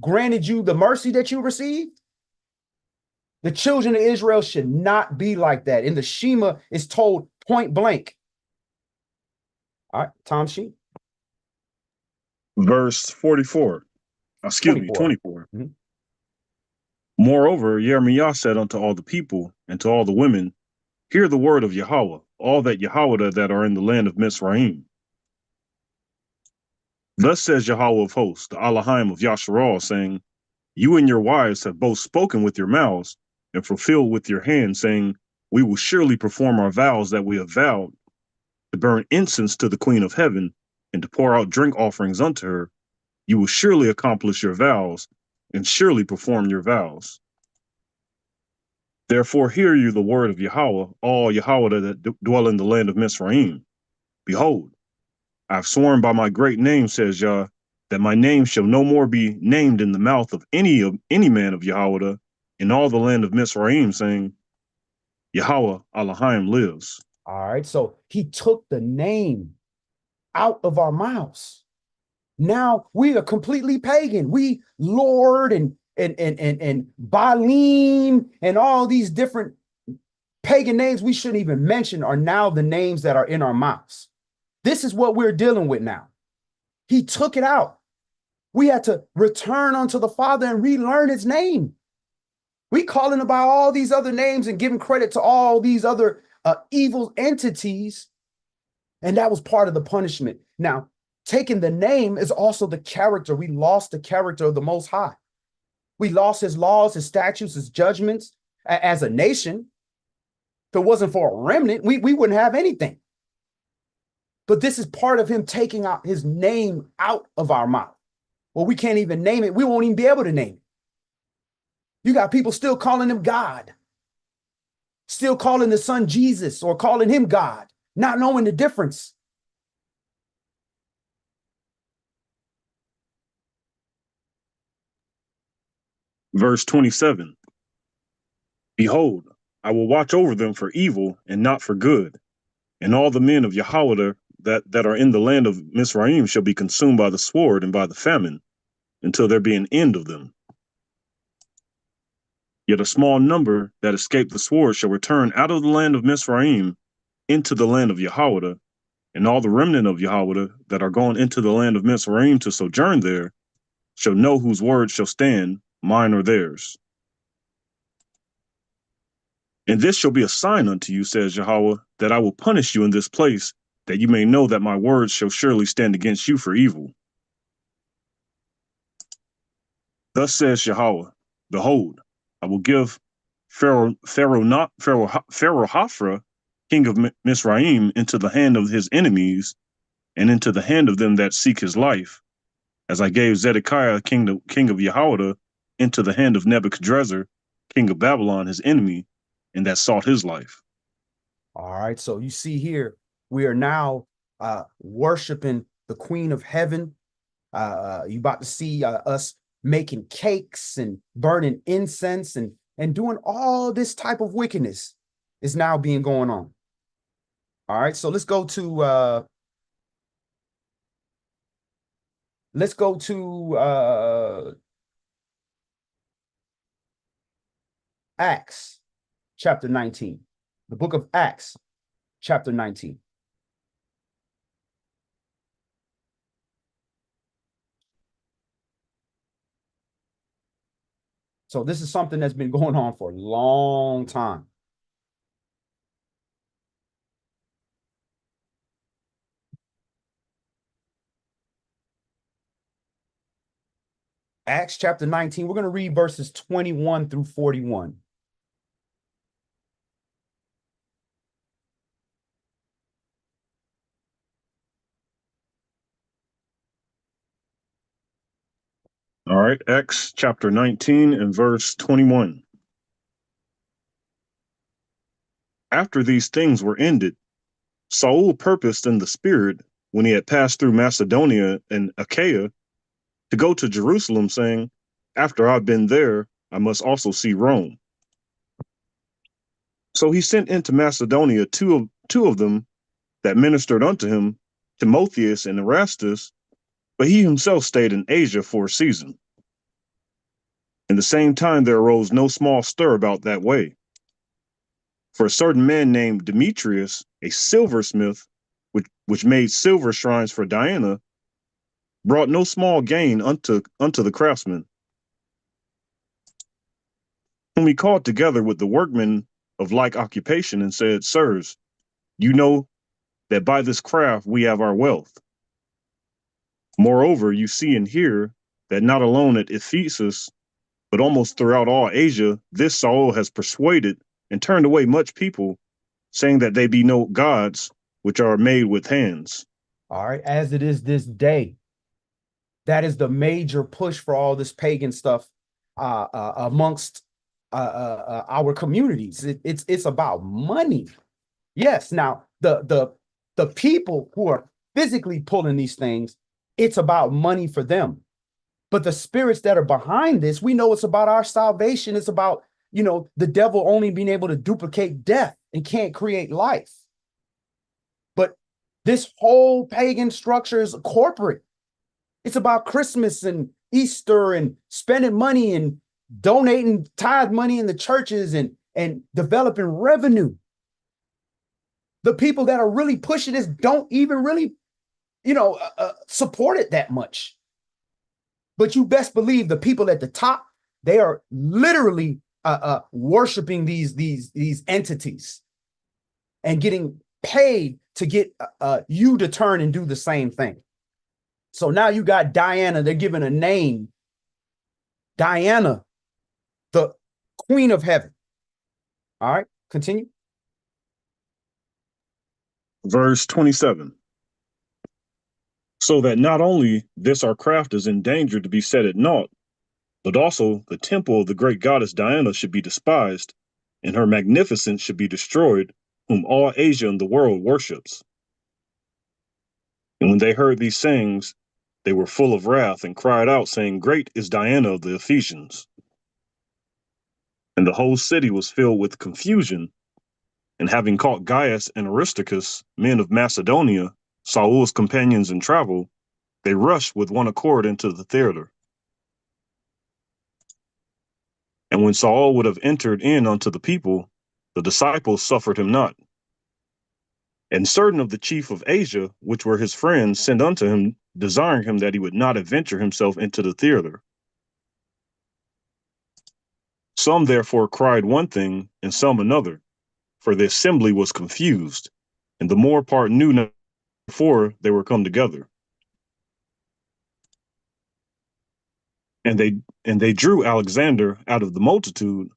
granted you the mercy that you received? The children of Israel should not be like that. In the Shema is told point blank. All right, Tom Sheep. Verse 44, excuse 24. me, 24. Moreover, Jeremiah said unto all the people and to all the women, hear the word of Yahweh, all that Yahweh that are in the land of Mizraim. Thus says Yahweh of hosts, the Elohim of Yasharal, saying, you and your wives have both spoken with your mouths and fulfilled with your hands, saying, we will surely perform our vows that we have vowed, to burn incense to the Queen of Heaven, and to pour out drink offerings unto her. You will surely accomplish your vows, and surely perform your vows. Therefore hear you the word of Yahweh, all Yahweh that dwell in the land of Mizraim. Behold, I have sworn by my great name, says Yah, that my name shall no more be named in the mouth of any man of Yahweh in all the land of Mizraim, saying, Yahweh Elohim lives. All right, so he took the name out of our mouths. Now we are completely pagan. We Lord and Baalim and all these different pagan names we shouldn't even mention are now the names that are in our mouths. This is what we're dealing with now. He took it out. We had to return unto the Father and relearn his name. We calling about all these other names and giving credit to all these other evil entities. And that was part of the punishment. Now, taking the name is also the character. We lost the character of the Most High. We lost his laws, his statutes, his judgments as a nation. If it wasn't for a remnant, we wouldn't have anything. But this is part of him taking out his name out of our mouth. Well, we can't even name it. We won't even be able to name it. You got people still calling him God, still calling the son Jesus or calling him God, not knowing the difference. Verse 27, behold, I will watch over them for evil and not for good. And all the men of Yahweh that are in the land of Mizraim shall be consumed by the sword and by the famine, until there be an end of them. Yet a small number that escape the sword shall return out of the land of Mizraim into the land of Yahweh, and all the remnant of Yahweh that are gone into the land of Mizraim to sojourn there shall know whose word shall stand, mine or theirs. And this shall be a sign unto you, says Yahweh, that I will punish you in this place, that you may know that my words shall surely stand against you for evil. Thus says Yahweh, behold, I will give Pharaoh Hophra, king of Mizraim, into the hand of his enemies, and into the hand of them that seek his life, as I gave Zedekiah, king of Yehoiada, into the hand of Nebuchadrezzar, king of Babylon, his enemy, and that sought his life. All right, so you see here, we are now worshiping the Queen of Heaven. You about to see us making cakes and burning incense and doing all this type of wickedness is now being going on. All right, so let's go to let's go to Acts chapter 19. The book of Acts chapter 19. So this is something that's been going on for a long time. Acts chapter 19, we're going to read verses 21 through 41. All right, Acts chapter 19 and verse 21. After these things were ended, Saul purposed in the spirit, when he had passed through Macedonia and Achaia, to go to Jerusalem, saying, after I've been there, I must also see Rome. So he sent into Macedonia two of them that ministered unto him, Timotheus and Erastus, but he himself stayed in Asia for a season. In the same time there arose no small stir about that way. For a certain man named Demetrius, a silversmith, which made silver shrines for Diana, brought no small gain unto the craftsmen, whom he called together with the workmen of like occupation, and said, sirs, you know that by this craft we have our wealth. Moreover, you see and hear that not alone at Ephesus, but almost throughout all Asia, this Saul has persuaded and turned away much people, saying that they be no gods which are made with hands. All right, as it is this day. That is the major push for all this pagan stuff amongst our communities. It's about money. Yes. Now the people who are physically pulling these things, it's about money for them. But the spirits that are behind this, we know it's about our salvation. It's about, the devil only being able to duplicate death and can't create life. But this whole pagan structure is corporate. It's about Christmas and Easter and spending money and donating tithe money in the churches and developing revenue. The people that are really pushing this don't even really, support it that much. But you best believe the people at the top, they are literally worshiping these entities and getting paid to get you to turn and do the same thing. So now you got Diana, they're given a name. Diana, the queen of heaven. All right, continue. Verse 27. So that not only this our craft is in danger to be set at naught, but also the temple of the great goddess Diana should be despised, and her magnificence should be destroyed, whom all Asia and the world worships. And when they heard these sayings, they were full of wrath and cried out, saying, great is Diana of the Ephesians. And the whole city was filled with confusion. And having caught Gaius and Aristarchus, men of Macedonia, Saul's companions in travel, they rushed with one accord into the theater. And when Saul would have entered in unto the people, the disciples suffered him not. And certain of the chief of Asia, which were his friends, sent unto him, desiring him that he would not adventure himself into the theater. Some therefore cried one thing, and some another, for the assembly was confused, and the more part knew not before they were come together. And they drew Alexander out of the multitude,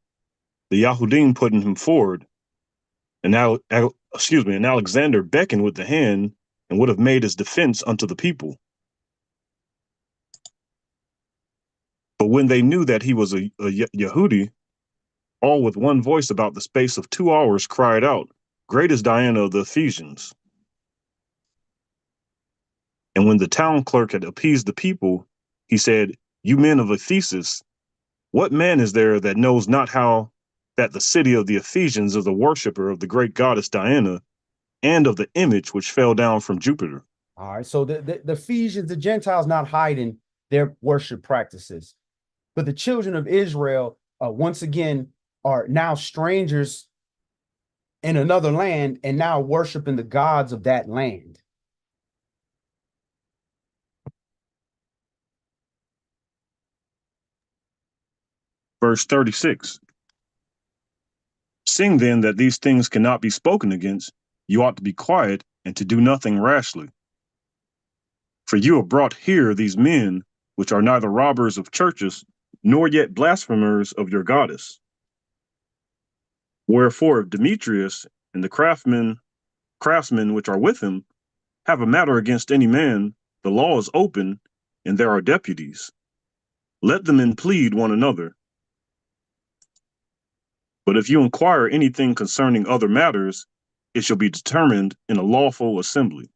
the Yahudim putting him forward, and Alexander beckoned with the hand and would have made his defense unto the people. But when they knew that he was a Yehudi, all with one voice about the space of 2 hours cried out, great is Diana of the Ephesians. And when the town clerk had appeased the people, he said, you men of Ephesus, what man is there that knows not how that the city of the Ephesians is a worshiper of the great goddess Diana, and of the image which fell down from Jupiter? All right. So the Ephesians, the Gentiles not hiding their worship practices, but the children of Israel, once again, are now strangers in another land and now worshiping the gods of that land. Verse 36. Seeing then that these things cannot be spoken against, you ought to be quiet and to do nothing rashly. For you have brought here these men, which are neither robbers of churches, nor yet blasphemers of your goddess. Wherefore, if Demetrius and the craftsmen which are with him have a matter against any man, the law is open, and there are deputies. Let them implead one another. But if you inquire anything concerning other matters, it shall be determined in a lawful assembly.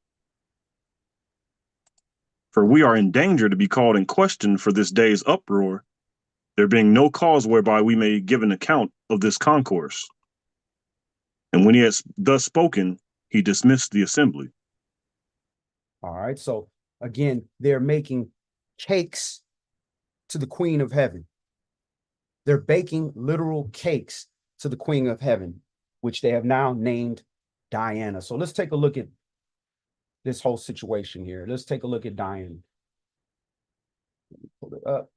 For we are in danger to be called in question for this day's uproar, there being no cause whereby we may give an account of this concourse. And when he had thus spoken, he dismissed the assembly. All right. So again, they're making cakes to the Queen of Heaven. They're baking literal cakes to the Queen of Heaven, which they have now named Diana. So let's take a look at this whole situation here. Let's take a look at Diana. Pull it up.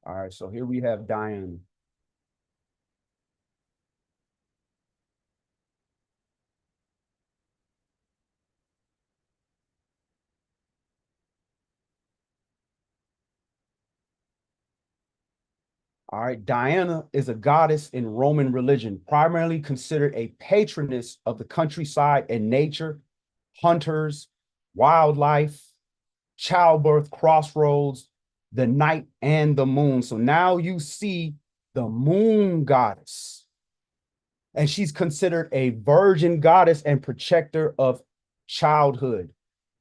All right, so here we have Diana. All right, Diana is a goddess in Roman religion, primarily considered a patroness of the countryside and nature, hunters, wildlife, childbirth, crossroads, the night and the moon. So now you see the moon goddess. And she's considered a virgin goddess and protector of childhood.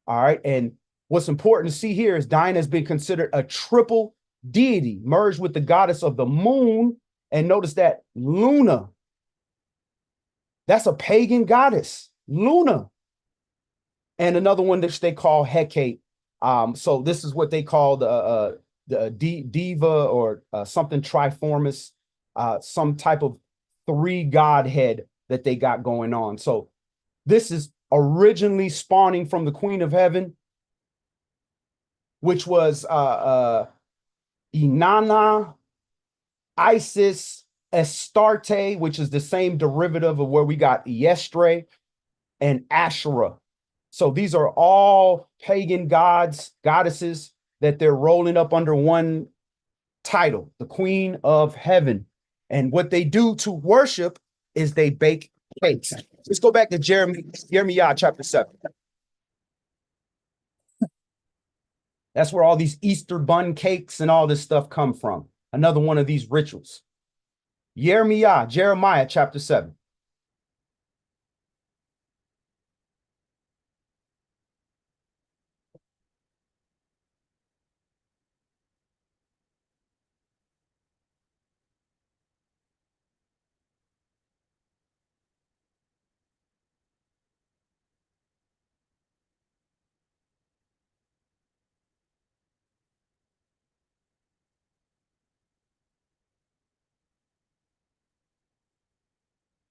All right. And what's important to see here is Diana has been considered a triple deity, merged with the goddess of the moon. And notice that Luna, that's a pagan goddess, Luna. And another one that they call Hecate. So this is what they call the diva or something triformis, some type of three godhead that they got going on. So this is originally spawning from the Queen of Heaven, which was Inanna, Isis, Astarte, which is the same derivative of where we got Iestre, and Asherah. So these are all pagan gods, goddesses that they're rolling up under one title, the Queen of Heaven. And what they do to worship is they bake cakes. Let's go back to Jeremiah chapter 7. That's where all these Easter bun cakes and all this stuff come from. Another one of these rituals. Jeremiah chapter 7.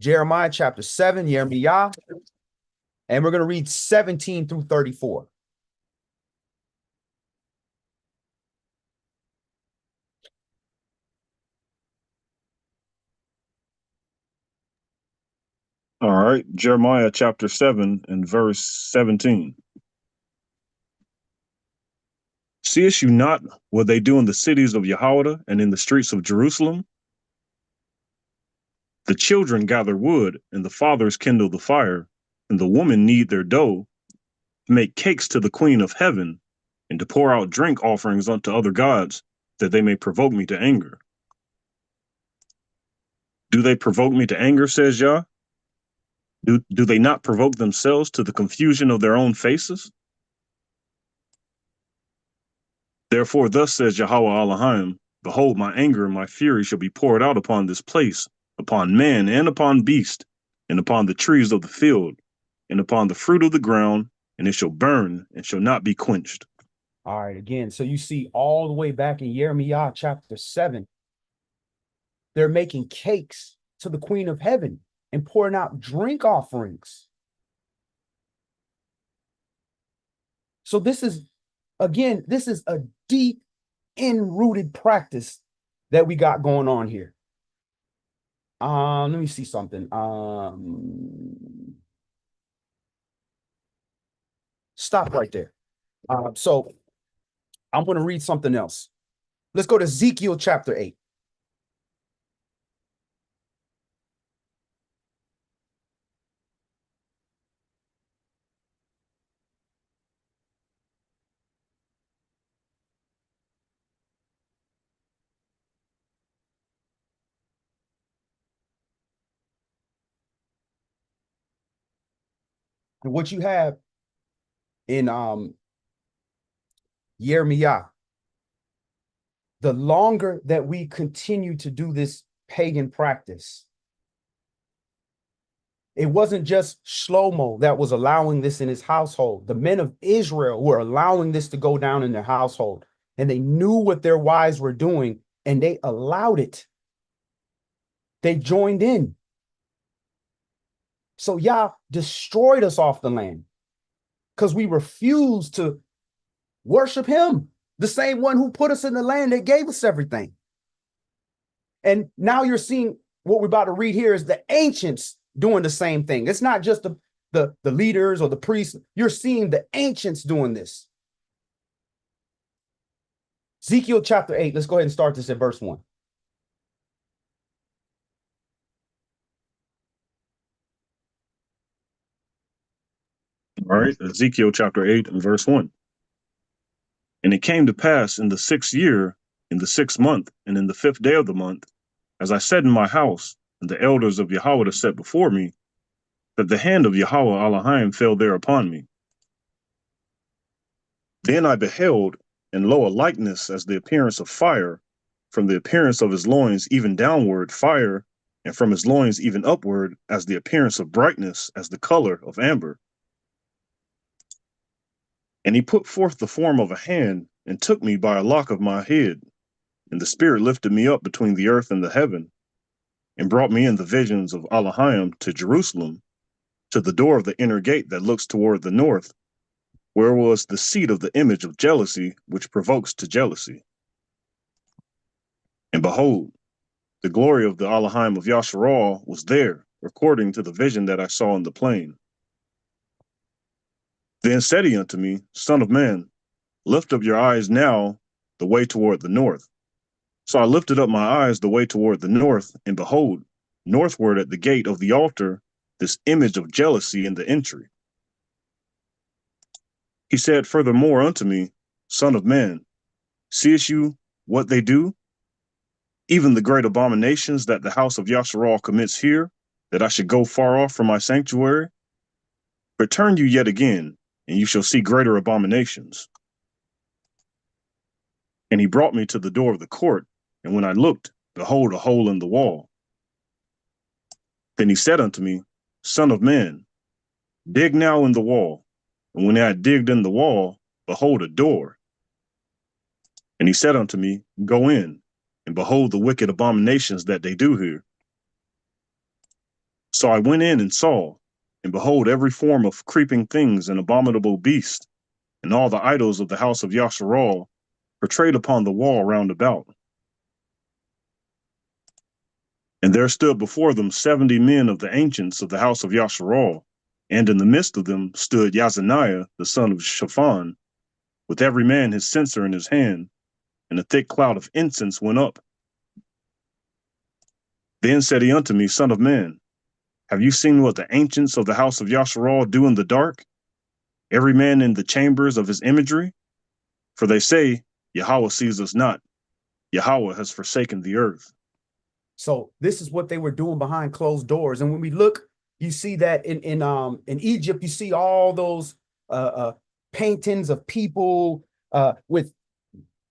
Jeremiah chapter 7, Jeremiah, and we're going to read 17 through 34. All right, Jeremiah chapter 7 and verse 17. Seest you not what they do in the cities of Yehuda and in the streets of Jerusalem? The children gather wood, and the fathers kindle the fire, and the women knead their dough, to make cakes to the Queen of Heaven, and to pour out drink offerings unto other gods, that they may provoke me to anger. Do they provoke me to anger, says Yah? Do they not provoke themselves to the confusion of their own faces? Therefore, thus says Yahweh Elohim, behold, my anger and my fury shall be poured out upon this place, upon man and upon beast, and upon the trees of the field, and upon the fruit of the ground, and it shall burn and shall not be quenched. All right, again, so you see all the way back in Jeremiah chapter 7, they're making cakes to the Queen of Heaven and pouring out drink offerings. So this is, again, this is a deep, in-rooted practice that we got going on here. Let me see something. Stop right there. So I'm going to read something else. Let's go to Ezekiel chapter 8. And what you have in Jeremiah, the longer that we continue to do this pagan practice, it wasn't just Shlomo that was allowing this in his household. The men of Israel were allowing this to go down in their household, and they knew what their wives were doing, and they allowed it. They joined in. So Yah destroyed us off the land because we refused to worship him, the same one who put us in the land that gave us everything. And now you're seeing what we're about to read here is the ancients doing the same thing. It's not just the leaders or the priests. You're seeing the ancients doing this. Ezekiel chapter 8, let's go ahead and start this at verse 1. All right, Ezekiel chapter 8 and verse 1. And it came to pass in the 6th year, in the 6th month, and in the 5th day of the month, as I sat in my house, and the elders of Yahweh sat before me, that the hand of Yahweh Elohim fell there upon me. Then I beheld, and lo, a likeness as the appearance of fire, from the appearance of his loins even downward, fire, and from his loins even upward, as the appearance of brightness, as the color of amber. And he put forth the form of a hand, and took me by a lock of my head, and the Spirit lifted me up between the earth and the heaven, and brought me in the visions of Elohim to Jerusalem, to the door of the inner gate that looks toward the north, where was the seat of the image of jealousy, which provokes to jealousy. And behold, the glory of the Elohim of Yasharal was there, according to the vision that I saw in the plain. Then said he unto me, Son of man, lift up your eyes now the way toward the north. So I lifted up my eyes the way toward the north, and behold, northward at the gate of the altar, this image of jealousy in the entry. He said furthermore unto me, Son of man, seest you what they do? Even the great abominations that the house of Yasharal commits here, that I should go far off from my sanctuary? Return you yet again, and you shall see greater abominations. And he brought me to the door of the court, and when I looked, behold, a hole in the wall. Then he said unto me, Son of man, dig now in the wall. And when I had digged in the wall, behold, a door. And he said unto me, Go in, and behold the wicked abominations that they do here. So I went in and saw, and behold, every form of creeping things and abominable beast, and all the idols of the house of Yasharal, portrayed upon the wall round about. And there stood before them 70 men of the ancients of the house of Yasharal, and in the midst of them stood Yazaniah, the son of Shaphan, with every man his censer in his hand, and a thick cloud of incense went up. Then said he unto me, Son of man, have you seen what the ancients of the house of Yasharal do in the dark? Every man in the chambers of his imagery? For they say, Yahweh sees us not. Yahweh has forsaken the earth. So this is what they were doing behind closed doors. And when we look, you see that in Egypt, you see all those paintings of people with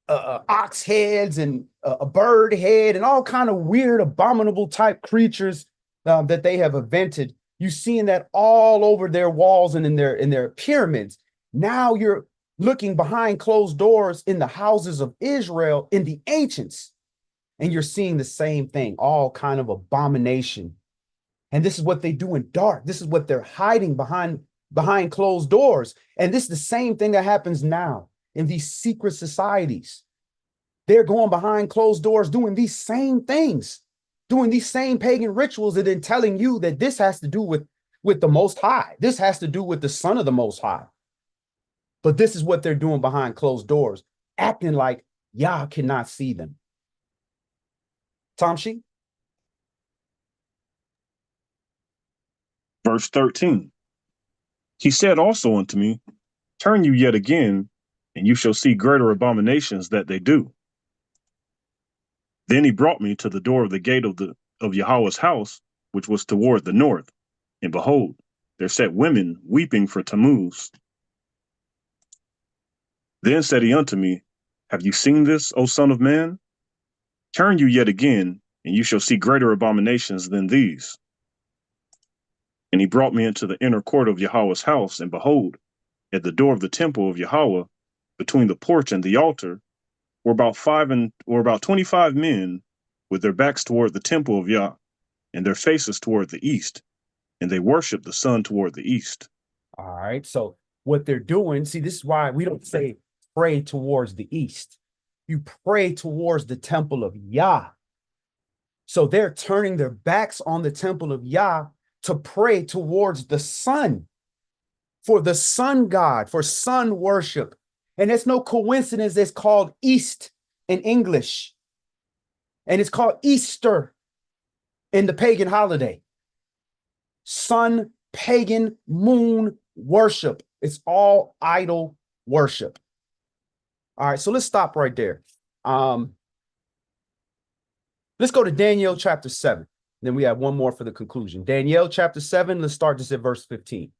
ox heads and a bird head and all kind of weird, abominable type creatures that they have invented. You're seeing that all over their walls and in their pyramids. Now you're looking behind closed doors in the houses of Israel in the ancients, and you're seeing the same thing, all kind of abomination. And this is what they do in dark. This is what they're hiding behind closed doors. And this is the same thing that happens now in these secret societies. They're going behind closed doors doing these same things, doing these same pagan rituals, and then telling you that this has to do with the Most High. This has to do with the Son of the Most High. But this is what they're doing behind closed doors, acting like Yah cannot see them. Tamshi? Verse 13. He said also unto me, turn you yet again, and you shall see greater abominations that they do. Then he brought me to the door of the gate of Yahweh's house, which was toward the north. And behold, there sat women weeping for Tammuz. Then said he unto me, have you seen this, O son of man? Turn you yet again, and you shall see greater abominations than these. And he brought me into the inner court of Yahweh's house, and behold, at the door of the temple of Yahweh, between the porch and the altar, were about 25 men, with their backs toward the temple of Yah, and their faces toward the east, and they worshiped the sun toward the east. All right. So what they're doing, see, this is why we don't say pray towards the east. You pray towards the temple of Yah. So they're turning their backs on the temple of Yah to pray towards the sun, for the sun god, for sun worship. And it's no coincidence it's called East in English. And it's called Easter in the pagan holiday. Sun, pagan, moon worship. It's all idol worship. All right, so let's stop right there. Let's go to Daniel chapter 7. Then we have one more for the conclusion. Daniel chapter 7, let's start this at verse 15.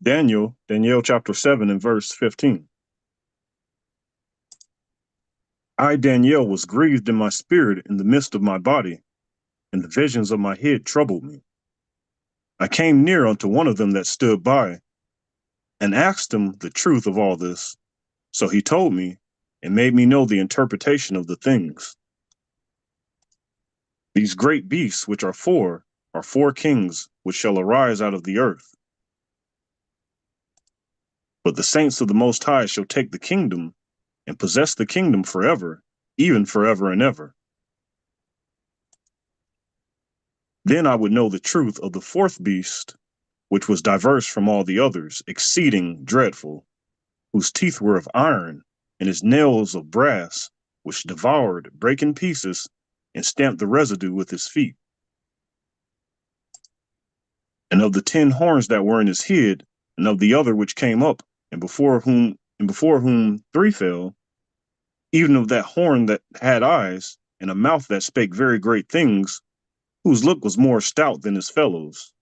Daniel chapter 7 and verse 15. I, Daniel, was grieved in my spirit in the midst of my body, and the visions of my head troubled me. I came near unto one of them that stood by, and asked him the truth of all this. So he told me, and made me know the interpretation of the things. These great beasts, which are four kings, which shall arise out of the earth. But the saints of the Most High shall take the kingdom, and possess the kingdom forever, even forever and ever. Then I would know the truth of the fourth beast, which was diverse from all the others, exceeding dreadful, whose teeth were of iron, and his nails of brass, which devoured, brake in pieces, and stamped the residue with his feet. And of the 10 horns that were in his head, and of the other which came up, and before whom 3 fell, even of that horn that had eyes, and a mouth that spake very great things, whose look was more stout than his fellows.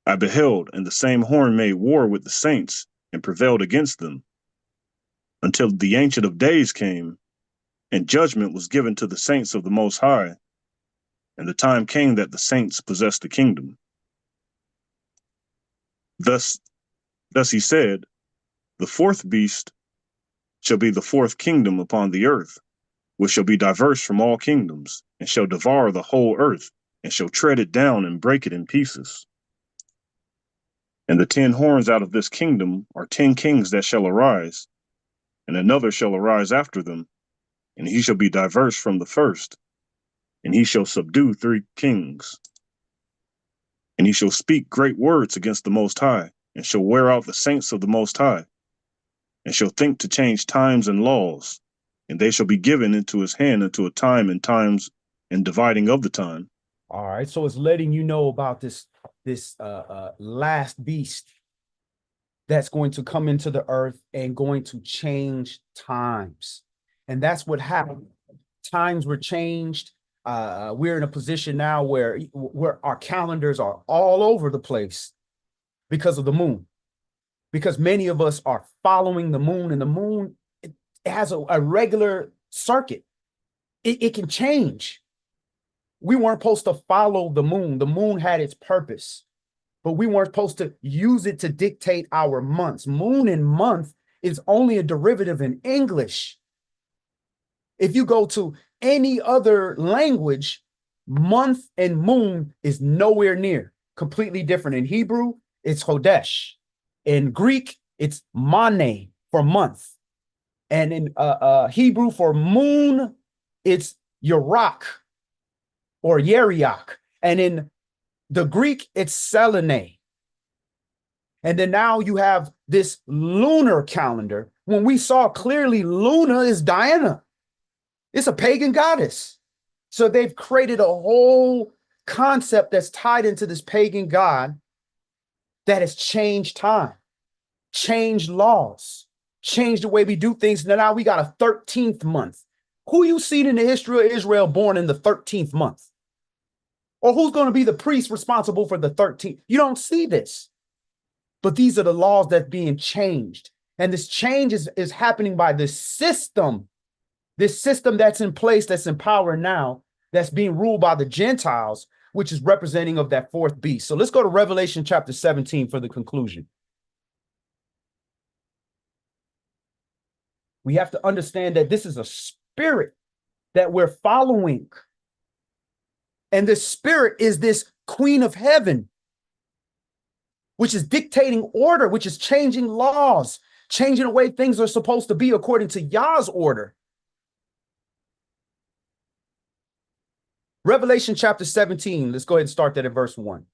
I beheld, and the same horn made war with the saints, and prevailed against them, until the Ancient of Days came, and judgment was given to the saints of the Most High, and the time came that the saints possessed the kingdom. Thus he said, the fourth beast shall be the fourth kingdom upon the earth, which shall be diverse from all kingdoms, and shall devour the whole earth, and shall tread it down and break it in pieces. And the 10 horns out of this kingdom are 10 kings that shall arise, and another shall arise after them, and he shall be diverse from the first, and he shall subdue 3 kings. And he shall speak great words against the Most High, and shall wear out the saints of the Most High, and shall think to change times and laws, and they shall be given into his hand unto a time and times and dividing of the time. All right, so it's letting you know about this last beast that's going to come into the earth and going to change times. And that's what happened. Times were changed. We're in a position now where our calendars are all over the place because of the moon, because many of us are following the moon, and the moon, it has a regular circuit. It can change. We weren't supposed to follow the moon. The moon had its purpose, but we weren't supposed to use it to dictate our months. Moon and month is only a derivative in English. If you go to any other language, month and moon is nowhere near. Completely different. In Hebrew, it's Hodesh. In Greek, it's Mane for month. And in Hebrew for moon, it's Yerak or Yeriak. And in the Greek, it's Selene. And then now you have this lunar calendar. When we saw clearly, Luna is Diana. It's a pagan goddess. So they've created a whole concept that's tied into this pagan god that has changed time, changed laws, changed the way we do things. Now we got a 13th month. Who you seen in the history of Israel born in the 13th month? Or who's going to be the priest responsible for the 13th? You don't see this. But these are the laws that's being changed. And this change is happening by this system that's in place, that's in power now, that's being ruled by the Gentiles, which is representing of that fourth beast. So let's go to Revelation chapter 17 for the conclusion. We have to understand that this is a spirit that we're following. And this spirit is this queen of heaven, which is dictating order, which is changing laws, changing the way things are supposed to be according to Yah's order. Revelation chapter 17. Let's go ahead and start that at verse 1.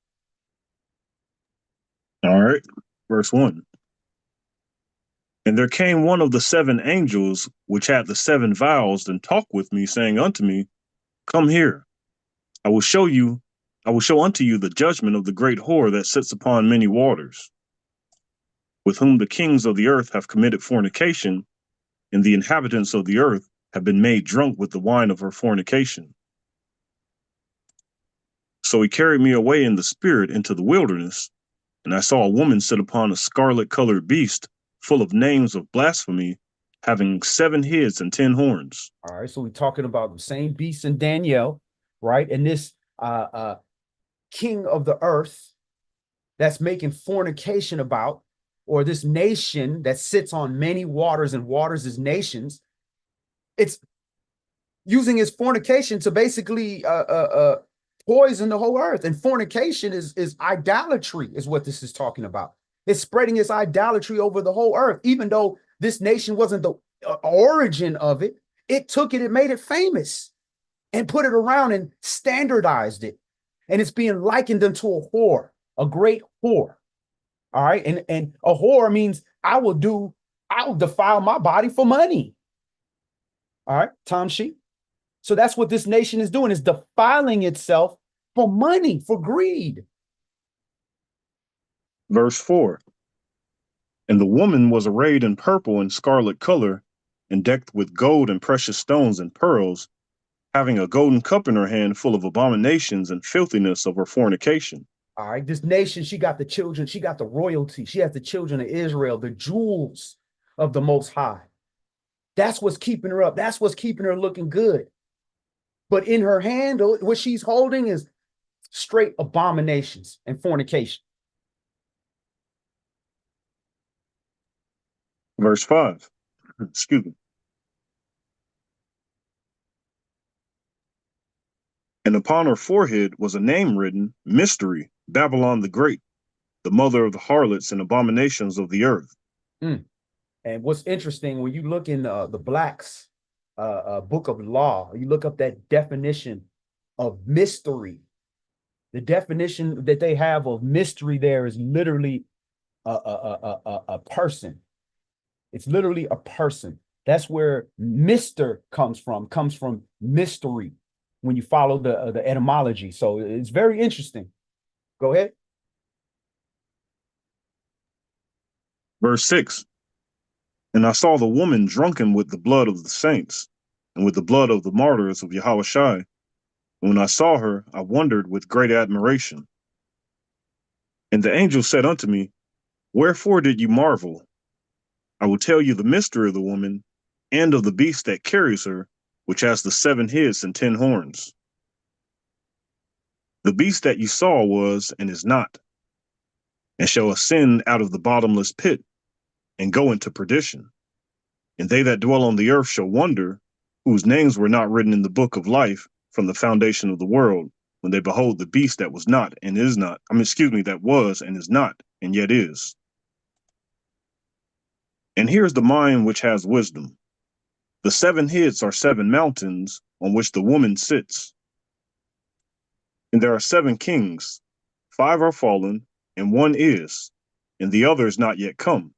All right, verse 1. And there came one of the seven angels which had the seven vials, and talked with me, saying unto me, Come here, I will show unto you the judgment of the great whore that sits upon many waters, with whom the kings of the earth have committed fornication, and the inhabitants of the earth have been made drunk with the wine of her fornication. So he carried me away in the spirit into the wilderness, and I saw a woman sit upon a scarlet-colored beast, full of names of blasphemy, having 7 heads and 10 horns. All right, so we're talking about the same beast in Daniel, right? And this king of the earth that's making fornication about, or this nation that sits on many waters, and waters is nations. It's using his fornication to basically poison the whole earth. And fornication is idolatry, is what this is talking about. It's spreading its idolatry over the whole earth. Even though this nation wasn't the origin of it, it took it and made it famous and put it around and standardized it. And it's being likened unto a whore, a great whore. All right. And a whore means I will defile my body for money. All right, Tom Sheep. So that's what this nation is doing, is defiling itself for money, for greed. Verse 4. And the woman was arrayed in purple and scarlet color, and decked with gold and precious stones and pearls, having a golden cup in her hand full of abominations and filthiness of her fornication. All right, this nation, she got the children, she got the royalty, she has the children of Israel, the jewels of the Most High. That's what's keeping her up. That's what's keeping her looking good. But in her hand, what she's holding is straight abominations and fornication. Verse 5. Excuse me. And upon her forehead was a name written, Mystery, Babylon the Great, the mother of the harlots and abominations of the earth. And what's interesting, when you look in the Black's book of law, you look up that definition of mystery. The definition that they have of mystery there is literally a person. It's literally a person. That's where Mister comes from mystery when you follow the etymology. So it's very interesting. Go ahead. Verse 6. And I saw the woman drunken with the blood of the saints, and with the blood of the martyrs of Yahushua. And when I saw her, I wondered with great admiration. And the angel said unto me, Wherefore did you marvel? I will tell you the mystery of the woman, and of the beast that carries her, which has the 7 heads and 10 horns. The beast that you saw was and is not, and shall ascend out of the bottomless pit, and go into perdition. And they that dwell on the earth shall wonder, whose names were not written in the book of life from the foundation of the world, when they behold the beast that was not and is not, that was and is not, and yet is. And here is the mind which has wisdom. The 7 heads are 7 mountains on which the woman sits. And there are 7 kings, 5 are fallen, and 1 is, and the other is not yet come.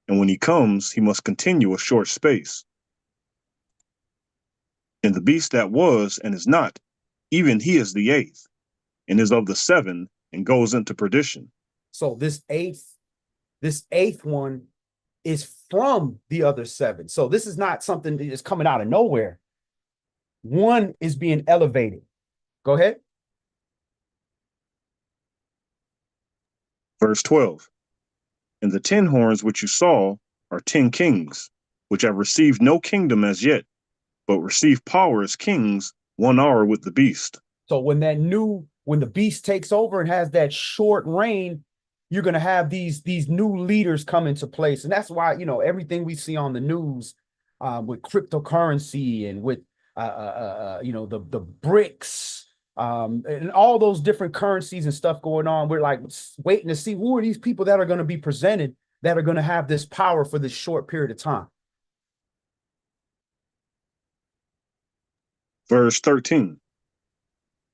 And when he comes, he must continue a short space. And the beast that was and is not, even he is the 8th, and is of the 7, and goes into perdition. So this eighth one is from the other 7. So this is not something that is coming out of nowhere. One is being elevated. Go ahead. Verse 12. And the 10 horns which you saw are 10 kings, which have received no kingdom as yet, but receive power as kings 1 hour with the beast. So when the beast takes over and has that short reign, you're going to have these new leaders come into place. And that's why, everything we see on the news with cryptocurrency and with, the BRICS and all those different currencies and stuff going on, we're like waiting to see who are these people that are going to be presented that are going to have this power for this short period of time. Verse 13.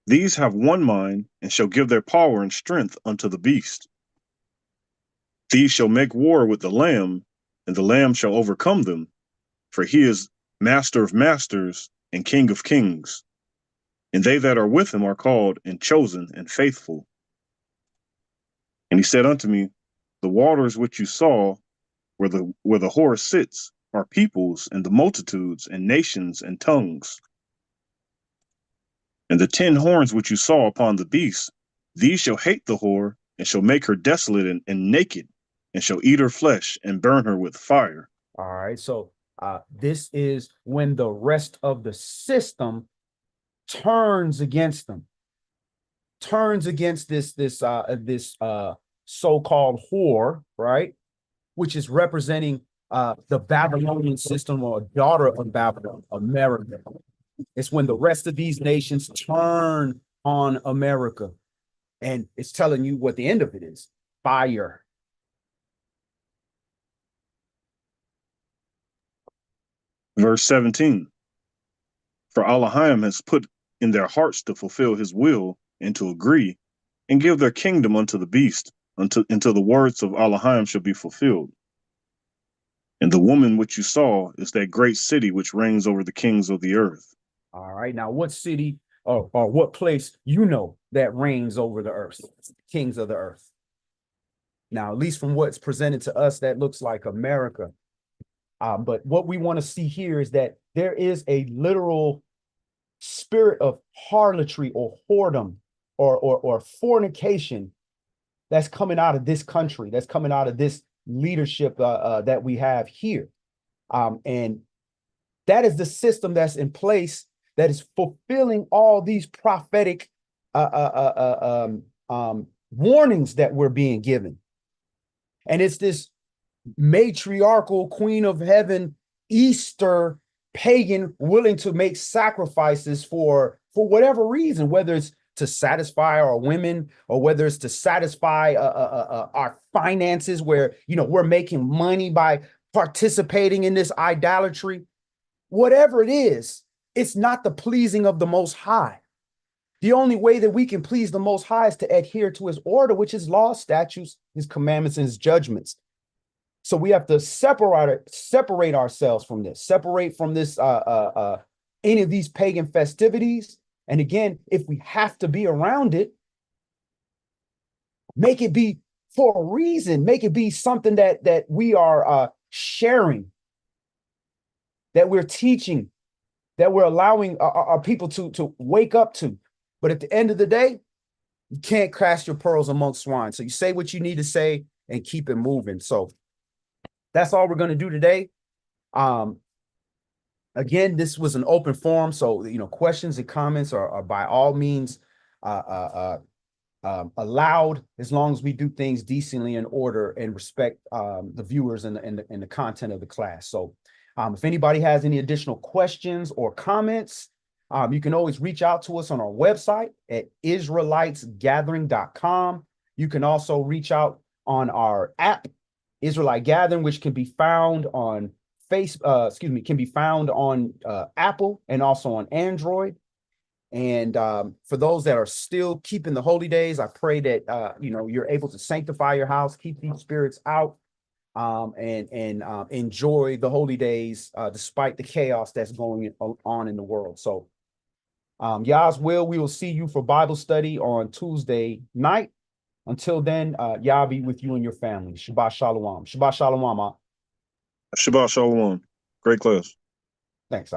These have one mind, and shall give their power and strength unto the beast. These shall make war with the Lamb, and the Lamb shall overcome them, for he is Master of masters and King of kings. And they that are with him are called and chosen and faithful. And he said unto me, The waters which you saw, where the horse sits, are peoples and the multitudes and nations and tongues. And the 10 horns which you saw upon the beast, these shall hate the whore, and shall make her desolate and naked, and shall eat her flesh and burn her with fire. All right. So this is when the rest of the system turns against them, turns against this so-called whore, right? Which is representing the Babylonian system, or daughter of Babylon, America. It's when the rest of these nations turn on America. And it's telling you what the end of it is: fire. Verse 17. For Elohim has put in their hearts to fulfill his will and to agree, and give their kingdom unto the beast, until the words of Elohim shall be fulfilled. And the woman which you saw is that great city which reigns over the kings of the earth. All right. Now, what city or what place that reigns over the earth, kings of the earth? Now, at least from what's presented to us, that looks like America. But what we want to see here is that there is a literal spirit of harlotry or whoredom or fornication that's coming out of this country, that's coming out of this leadership that we have here. And that is the system that's in place that is fulfilling all these prophetic warnings that we're being given. And it's this matriarchal queen of heaven, Easter pagan, willing to make sacrifices for whatever reason, whether it's to satisfy our women or whether it's to satisfy our finances, where we're making money by participating in this idolatry. Whatever it is, it's not the pleasing of the Most High. The only way that we can please the Most High is to adhere to his order, which is law, statutes, his commandments, and his judgments. So we have to separate ourselves from this, separate from this any of these pagan festivities. And again, if we have to be around it, make it be for a reason, make it be something that we are sharing, that we're teaching, that we're allowing our people to wake up to. But at the end of the day, you can't cast your pearls amongst swine. So you say what you need to say and keep it moving. So that's all we're going to do today. Um, again, this was an open forum, so questions and comments are by all means allowed, as long as we do things decently in order and respect the viewers and the content of the class. So if anybody has any additional questions or comments, you can always reach out to us on our website at israelitesgathering.com. You can also reach out on our app, Israelite Gathering, which can be found on can be found on Apple and also on Android. And for those that are still keeping the holy days, I pray that you're able to sanctify your house, keep these spirits out, and enjoy the holy days despite the chaos that's going on in the world. So, Yah's will, we will see you for Bible study on Tuesday night. Until then, Yah be with you and your family. Shabbat shalom. Shabbat shalom. Shabbat Shalom. Great class. Thanks,